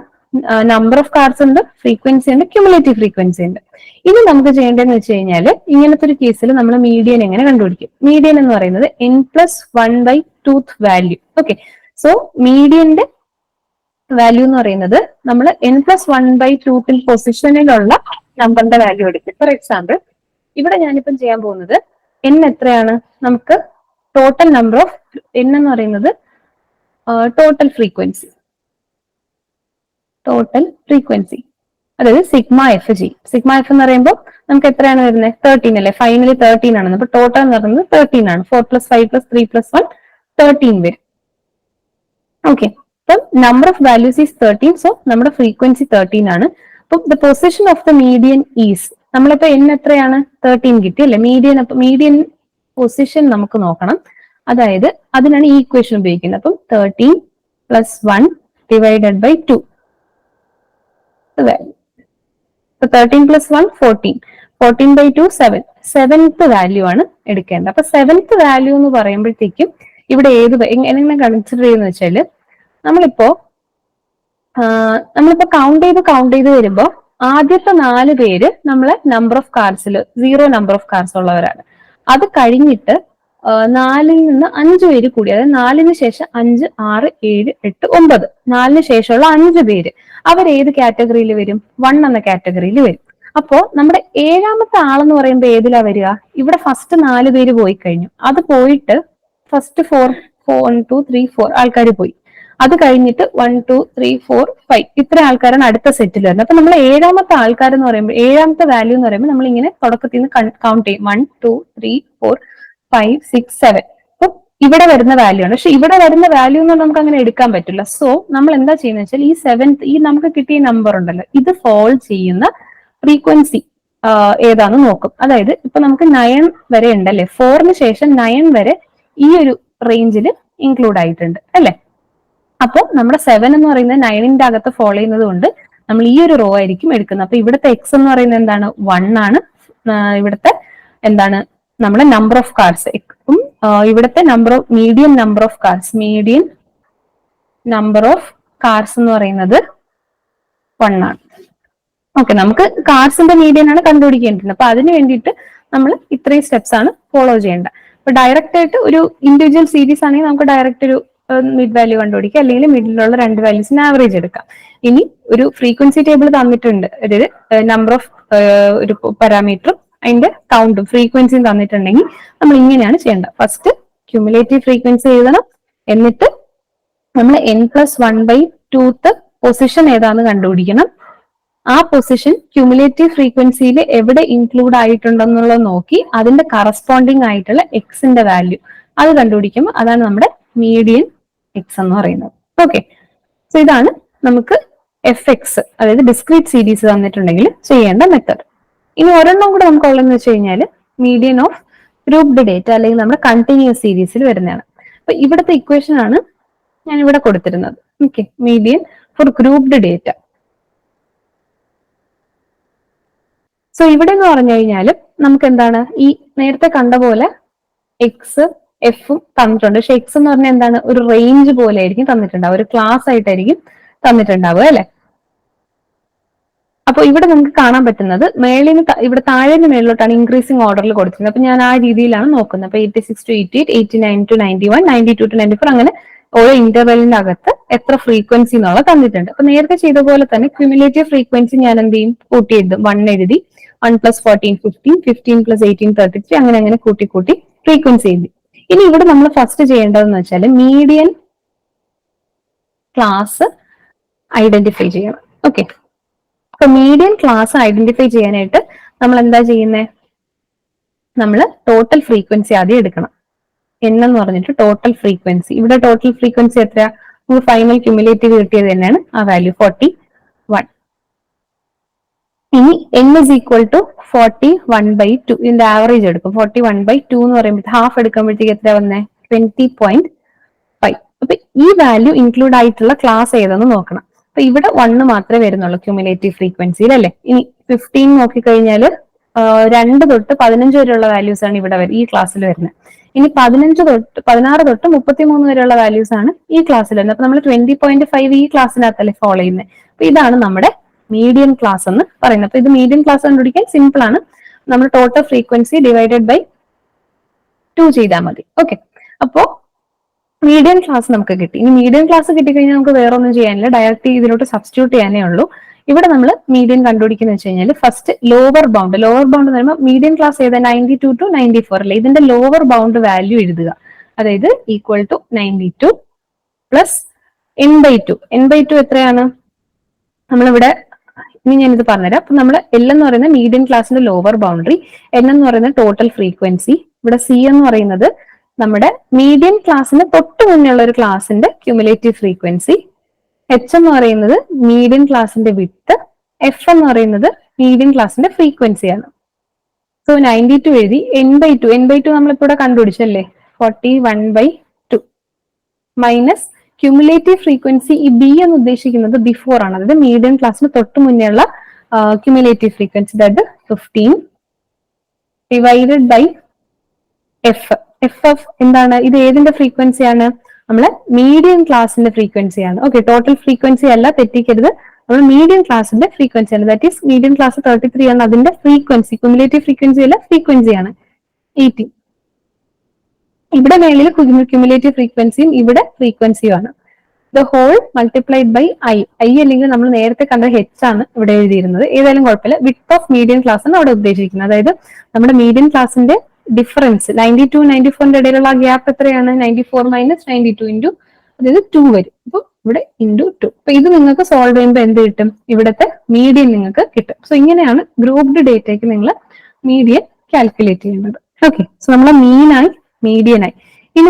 നമ്പർ ഓഫ് കാർസ് ഉണ്ട്, ഫ്രീക്വൻസി ഉണ്ട്, ക്യുമുലേറ്റീവ് ഫ്രീക്വൻസി ഉണ്ട്. ഇനി നമുക്ക് ചെയ്യേണ്ടതെന്ന് വെച്ച് കഴിഞ്ഞാൽ ഇങ്ങനത്തെ ഒരു കേസിൽ നമ്മൾ മീഡിയൻ എങ്ങനെ കണ്ടുപിടിക്കും. മീഡിയൻ എന്ന് പറയുന്നത് n+1/2th വാല്യൂ. ഓക്കെ, സോ മീഡിയന്റെ വാല്യൂ എന്ന് പറയുന്നത് നമ്മൾ n+1/2th പൊസിഷനിലുള്ള നമ്പറിന്റെ വാല്യൂ എടുക്കും. ഫോർ എക്സാമ്പിൾ ഇവിടെ ഞാനിപ്പം ചെയ്യാൻ പോകുന്നത് n എത്രയാണ്, നമുക്ക് ടോട്ടൽ നമ്പർ ഓഫ് n എന്ന് പറയുന്നത് ടോട്ടൽ ഫ്രീക്വൻസി അതായത് sigma F G. Sigma F എന്ന് പറയുമ്പോൾ നമുക്ക് എത്രയാണ് വരുന്നത് 13 അല്ലേ, ഫൈനലി 13 ആണ്. അപ്പൊ ടോട്ടൽ എന്ന് പറയുന്നത് 13 ആണ്. 4 + 5 + 3 + 1 13 വരും. ഓക്കെ, അപ്പം number of values is 13. So നമ്മുടെ ഫ്രീക്വൻസി 13 ആണ്. അപ്പം the position of the median is, നമ്മളിപ്പോ n എത്രയാണ് 13 കിട്ടി അല്ലെ. മീഡിയൻ പൊസിഷൻ നമുക്ക് നോക്കണം. അതായത് അതിനാണ് ഈ ഇക്വേഷൻ ഉപയോഗിക്കുന്നത്. അപ്പം 13 + 1 / 2. 13 + 1 14, 14/2 7. 7th വാല്യൂ ആണ് എടുക്കേണ്ടത്. അപ്പൊ 7th വാല്യൂ എന്ന് പറയുമ്പോഴത്തേക്കും ഇവിടെ എങ്ങനെ കൺസിഡർ ചെയ്യുന്ന വെച്ചാല് നമ്മളിപ്പോ കൗണ്ട് ചെയ്ത് വരുമ്പോ ആദ്യത്തെ 4 പേര് നമ്മളെ നമ്പർ ഓഫ് കാർസിൽ 0 നമ്പർ ഓഫ് കാർസ് ഉള്ളവരാണ്. അത് കഴിഞ്ഞിട്ട് 4ൽ നിന്ന് 5 പേര് കൂടി, അതായത് 4ന് ശേഷം 5, 6, 7, 8, 9, 4ന് ശേഷമുള്ള 5 പേര് അവരേത് കാറ്റഗറിയിൽ വരും, 1 എന്ന കാറ്റഗറിയിൽ വരും. അപ്പോ നമ്മുടെ 7ാമത്തെ ആളെന്ന് പറയുമ്പോൾ ഏതിലാ വരിക, ഇവിടെ ഫസ്റ്റ് 4 പേര് പോയി കഴിഞ്ഞു. അത് പോയിട്ട് ഫസ്റ്റ് 1, 2, 3, 4 ആൾക്കാർ പോയി. അത് കഴിഞ്ഞിട്ട് 1, 2, 3, 4, 5 ഇത്ര ആൾക്കാരാണ് അടുത്ത സെറ്റിൽ വരുന്നത്. അപ്പൊ നമ്മൾ 7ാമത്തെ ആൾക്കാർ എന്ന് പറയുമ്പോൾ 7ാമത്തെ വാല്യൂ എന്ന് പറയുമ്പോൾ നമ്മൾ ഇങ്ങനെ തുടക്കത്തിൽ നിന്ന് കൗണ്ട് ചെയ്യും. 1, 2, 3, 4, 5, 6, 7. അപ്പൊ ഇവിടെ വരുന്ന വാല്യൂ ആണ്. പക്ഷെ ഇവിടെ വരുന്ന വാല്യൂ എന്ന് നമുക്ക് അങ്ങനെ എടുക്കാൻ പറ്റില്ല. സോ നമ്മൾ എന്താ ചെയ്യുന്നത് വെച്ചാൽ ഈ 7th ഈ നമുക്ക് കിട്ടിയ നമ്പർ ഉണ്ടല്ലോ, ഇത് ഫോൾ ചെയ്യുന്ന ഫ്രീക്വൻസി ഏതാന്ന് നോക്കും. അതായത് ഇപ്പൊ നമുക്ക് 9 വരെ ഉണ്ടല്ലേ, 4ന് ശേഷം 9 വരെ ഈ ഒരു റേഞ്ചിൽ ഇൻക്ലൂഡ് ആയിട്ടുണ്ട് അല്ലെ. അപ്പോൾ നമ്മുടെ 7 എന്ന് പറയുന്നത് 9ന്റെ അകത്ത് ഫോളോ ചെയ്യുന്നത് കൊണ്ട് നമ്മൾ ഈ ഒരു റോ ആയിരിക്കും എടുക്കുന്നത്. അപ്പൊ ഇവിടുത്തെ എക്സ് എന്ന് പറയുന്നത് എന്താണ്, 1 ആണ്. ഇവിടുത്തെ എന്താണ് നമ്മുടെ നമ്പർ ഓഫ് കാർസ്. ഇവിടുത്തെ മീഡിയൻ നമ്പർ ഓഫ് കാർസ് എന്ന് പറയുന്നത് 1 ആണ്. ഓക്കെ, നമുക്ക് കാർസിന്റെ മീഡിയൻ ആണ് കണ്ടുപിടിക്കേണ്ടത്. അപ്പൊ അതിന് വേണ്ടിയിട്ട് നമ്മൾ ഇത്രയും സ്റ്റെപ്സ് ആണ് ഫോളോ ചെയ്യേണ്ടത്. അപ്പൊ ഡയറക്റ്റ് ആയിട്ട് ഒരു ഇൻഡിവിജ്വൽ സീരീസ് ആണെങ്കിൽ നമുക്ക് ഡയറക്റ്റ് ഒരു മിഡ് വാല്യൂ കണ്ടുപിടിക്കാം, അല്ലെങ്കിൽ മിഡിലുള്ള 2 വാല്യൂസിന് ആവറേജ് എടുക്കാം. ഇനി ഒരു ഫ്രീക്വൻസി ടേബിൾ തന്നിട്ടുണ്ട്, അതായത് നമ്പർ ഓഫ് ഒരു പാരാമീറ്ററും അതിന്റെ കൗണ്ടും ഫ്രീക്വൻസിയും തന്നിട്ടുണ്ടെങ്കിൽ നമ്മൾ ഇങ്ങനെയാണ് ചെയ്യേണ്ടത്. ഫസ്റ്റ് ക്യുമുലേറ്റീവ് ഫ്രീക്വൻസി എഴുതണം, എന്നിട്ട് നമ്മൾ n+1/2th പൊസിഷൻ ഏതാന്ന് കണ്ടുപിടിക്കണം. ആ പൊസിഷൻ ക്യുമുലേറ്റീവ് ഫ്രീക്വൻസിയിൽ എവിടെ ഇൻക്ലൂഡ് ആയിട്ടുണ്ടെന്നുള്ളത് നോക്കി അതിന്റെ കറസ്പോണ്ടിങ് ആയിട്ടുള്ള എക്സിന്റെ വാല്യൂ അത് കണ്ടുപിടിക്കുമ്പോൾ അതാണ് നമ്മുടെ മീഡിയൻ എക്സ് എന്ന് പറയുന്നത്. ഓക്കെ, സോ ഇതാണ് നമുക്ക് എഫ് എക്സ് അതായത് ഡിസ്ക്രീറ്റ് സീരീസ് തന്നിട്ടുണ്ടെങ്കിൽ ചെയ്യേണ്ട മെത്തേഡ്. ഇനി ഒരെണ്ണം കൂടെ നമുക്ക് ഉള്ളതെന്ന് വെച്ച് കഴിഞ്ഞാൽ മീഡിയൻ ഓഫ് ഗ്രൂപ്പ്ഡ് ഡേറ്റ അല്ലെങ്കിൽ നമ്മുടെ കണ്ടിന്യൂസ് സീരീസിൽ വരുന്നതാണ്. അപ്പൊ ഇവിടുത്തെ ഇക്വേഷൻ ആണ് ഞാൻ ഇവിടെ കൊടുത്തിരുന്നത്. Okay, median for grouped data. So ഇവിടെ എന്ന് പറഞ്ഞു കഴിഞ്ഞാൽ നമുക്ക് എന്താണ് ഈ നേരത്തെ കണ്ട പോലെ എക്സ് എഫും തന്നിട്ടുണ്ട്. പക്ഷെ എക്സ് എന്ന് പറഞ്ഞാൽ എന്താണ്, ഒരു റേഞ്ച് പോലെ ആയിരിക്കും തന്നിട്ടുണ്ടാവുക, ഒരു ക്ലാസ് ആയിട്ടായിരിക്കും തന്നിട്ടുണ്ടാവുക അല്ലെ. അപ്പൊ ഇവിടെ നമുക്ക് കാണാൻ പറ്റുന്നത് മേളിന് ഇവിടെ താഴേന്ന് മേളിലോട്ടാണ് ഇൻക്രീസിംഗ് ഓർഡറിൽ കൊടുത്തിരുന്നത്. അപ്പൊ ഞാൻ ആ രീതിയിലാണ് നോക്കുന്നത്. അപ്പൊ 86 to 88, 89 to 91, 92 to 94 അങ്ങനെ ഓരോ ഇന്റർവെലിന്റെ അകത്ത് എത്ര ഫ്രീക്വൻസി എന്നുള്ള തന്നിട്ടുണ്ട്. അപ്പൊ നേരത്തെ ചെയ്ത പോലെ തന്നെ ക്യുമുലേറ്റീവ് ഫ്രീക്വൻസി ഞാൻ എന്ത് ചെയ്യും, കൂട്ടി എഴുതും. 1 എഴുതി 1 + 14 15, 15 + 18 33, അങ്ങനെ അങ്ങനെ കൂട്ടി കൂട്ടി ഫ്രീക്വൻസി എഴുതി. ഇനി ഇവിടെ നമ്മൾ ഫസ്റ്റ് ചെയ്യേണ്ടതെന്ന് വെച്ചാൽ മീഡിയൻ ക്ലാസ് ഐഡന്റിഫൈ ചെയ്യണം. ഓക്കെ, അപ്പൊ മീഡിയൻ ക്ലാസ് ഐഡന്റിഫൈ ചെയ്യാനായിട്ട് നമ്മൾ എന്താ ചെയ്യുന്നത്, നമ്മൾ ടോട്ടൽ ഫ്രീക്വൻസി ആദ്യം എടുക്കണം. n എന്ന് പറഞ്ഞിട്ട് ടോട്ടൽ ഫ്രീക്വൻസി. ഇവിടെ ടോട്ടൽ ഫ്രീക്വൻസി എത്രയാ, നമുക്ക് ഫൈനൽ ക്യുമുലേറ്റീവ് കിട്ടിയത് തന്നെയാണ് ആ വാല്യൂ 41. ഇനി n is equal to 41/2. ഇതിന്റെ ആവറേജ് എടുക്കും. 41/2 എന്ന് പറയുമ്പോൾ ഹാഫ് എടുക്കുമ്പോഴത്തേക്ക് എത്ര വന്നേ, 20.5. അപ്പൊ ഈ വാല്യൂ ഇൻക്ലൂഡ് ആയിട്ടുള്ള ക്ലാസ് ഏതെന്ന് നോക്കണം. അപ്പൊ ഇവിടെ 1 മാത്രമേ വരുന്നുള്ളൂ ക്യുമുലേറ്റീവ് ഫ്രീക്വൻസിയിൽ അല്ലെ. ഇനി 15 നോക്കിക്കഴിഞ്ഞാൽ 2 തൊട്ട് 15 വരെയുള്ള വാല്യൂസ് ആണ് ഇവിടെ ഈ ക്ലാസ്സിൽ വരുന്നത്. ഇനി 16 തൊട്ട് 33 വരെയുള്ള വാല്യൂസ് ആണ് ഈ ക്ലാസ്സിൽ വരുന്നത്. അപ്പൊ നമ്മൾ 20.5 ഈ ക്ലാസ്സിനകത്തല്ലേ ഫോളോ ചെയ്യുന്നത്. അപ്പൊ ഇതാണ് നമ്മുടെ മീഡിയം ക്ലാസ് എന്ന് പറയുന്നത്. അപ്പൊ ഇത് മീഡിയം ക്ലാസ് കണ്ടുപിടിക്കാൻ സിമ്പിൾ ആണ്. നമ്മൾ ടോട്ടൽ ഫ്രീക്വൻസി ഡിവൈഡഡ് ബൈ 2 ചെയ്താൽ മതി. ഓക്കെ, അപ്പോ മീഡിയം ക്ലാസ് നമുക്ക് കിട്ടി. ഇനി മീഡിയം ക്ലാസ് കിട്ടിക്കഴിഞ്ഞാൽ നമുക്ക് വേറെ ഒന്നും ചെയ്യാനില്ല, ഡയറക്റ്റ് ഇതിലോട്ട് സബ്സ്റ്റിറ്റ്യൂട്ട് ചെയ്യാനേ ഉള്ളൂ. ഇവിടെ നമ്മൾ മീഡിയം കണ്ടുപിടിക്കുന്ന വെച്ച് കഴിഞ്ഞാൽ ഫസ്റ്റ് ലോവർ ബൗണ്ട് എന്ന് പറയുമ്പോൾ മീഡിയം ക്ലാസ് ഏതാ, 92 to 94 അല്ലേ. ഇതിന്റെ ലോവർ ബൗണ്ട് വാല്യൂ എഴുതുക. അതായത് equal to 92 plus n/2. n/2 എത്രയാണ്, നമ്മളിവിടെ ഇനി ഞാനിത് പറഞ്ഞുതരാം. അപ്പൊ നമ്മൾ L എന്ന് പറയുന്ന മീഡിയം ക്ലാസിന്റെ ലോവർ ബൗണ്ടറി, N എന്ന് പറയുന്ന ടോട്ടൽ ഫ്രീക്വൻസി, ഇവിടെ C എന്ന് പറയുന്നത് നമ്മുടെ മീഡിയം ക്ലാസ്സിന് തൊട്ട് മുന്നേ ഉള്ള ഒരു ക്ലാസിന്റെ ക്യുമുലേറ്റീവ് ഫ്രീക്വൻസി, H എന്ന് പറയുന്നത് മീഡിയം ക്ലാസിന്റെ വിഡ്ത്ത്, F എന്ന് പറയുന്നത് മീഡിയം ക്ലാസിന്റെ ഫ്രീക്വൻസിയാണ്. സോ 92 എഴുതി. n/2 നമ്മളിപ്പോ ഇവിടെ കണ്ടുപിടിച്ചല്ലേ, 41/2 മൈനസ് ക്യുമുലേറ്റീവ് ഫ്രീക്വൻസി. ഈ ബി എന്ന് ഉദ്ദേശിക്കുന്നത് ബിഫോർ ആണ്, അതായത് മീഡിയം ക്ലാസ്സിന് തൊട്ട് മുന്നേ ഉള്ള ക്യുമുലേറ്റീവ് ഫ്രീക്വൻസി, അതായത് 15 ഡിവൈഡഡ് ബൈ എഫ്. എഫ് എന്താണ്, ഇത് ഏതിന്റെ ഫ്രീക്വൻസിയാണ്, നമ്മളെ മീഡിയം ക്ലാസിന്റെ ഫ്രീക്വൻസിയാണ്. ഓക്കെ, ടോട്ടൽ ഫ്രീക്വൻസി അല്ല, തെറ്റിക്കരുത്. നമ്മൾ മീഡിയം ക്ലാസിന്റെ ഫ്രീക്വൻസിയാണ്. ദാറ്റ് ഈസ് മീഡിയം ക്ലാസ് 33 ആണ് അതിന്റെ ഫ്രീക്വൻസി. ക്യുമുലേറ്റീവ് ഫ്രീക്വൻസി അല്ല, ഫ്രീക്വൻസിയാണ് 80. ഇവിടെ മേളിൽ ക്യുമുലേറ്റീവ് ഫ്രീക്വൻസിയും ഇവിടെ ഫ്രീക്വൻസിയും ആണ്. The whole multiplied by I. I അല്ലെങ്കിൽ നമ്മൾ നേരത്തെ കണ്ട H ആണ് ഇവിടെ എഴുതിയിരുന്നത്. ഏതായാലും കുഴപ്പമില്ല. വിഡ്ത്ത് ഓഫ് മീഡിയം ക്ലാസ് ആണ് അവിടെ ഉദ്ദേശിക്കുന്നത്. അതായത് നമ്മുടെ മീഡിയം ക്ലാസിന്റെ ഡിഫറൻസ് 92 94ന്റെ ഇടയിലുള്ള ഗ്യാപ്പ് എത്രയാണ്, 94 മൈനസ് 92 ഇൻറ്റു, അതായത് 2 വരും. അപ്പൊ ഇവിടെ ഇൻറ്റു 2. അപ്പൊ ഇത് നിങ്ങൾക്ക് സോൾവ് ചെയ്യുമ്പോൾ എന്ത് കിട്ടും, ഇവിടുത്തെ മീഡിയൻ നിങ്ങൾക്ക് കിട്ടും. സോ ഇങ്ങനെയാണ് ഗ്രൂപ്പ്ഡ് ഡേറ്റയ്ക്ക് നിങ്ങൾ മീഡിയൻ കാൽക്കുലേറ്റ് ചെയ്യുന്നത്. ഓക്കെ, സോ നമ്മളെ മീനായി മീഡിയനായി. ഇനി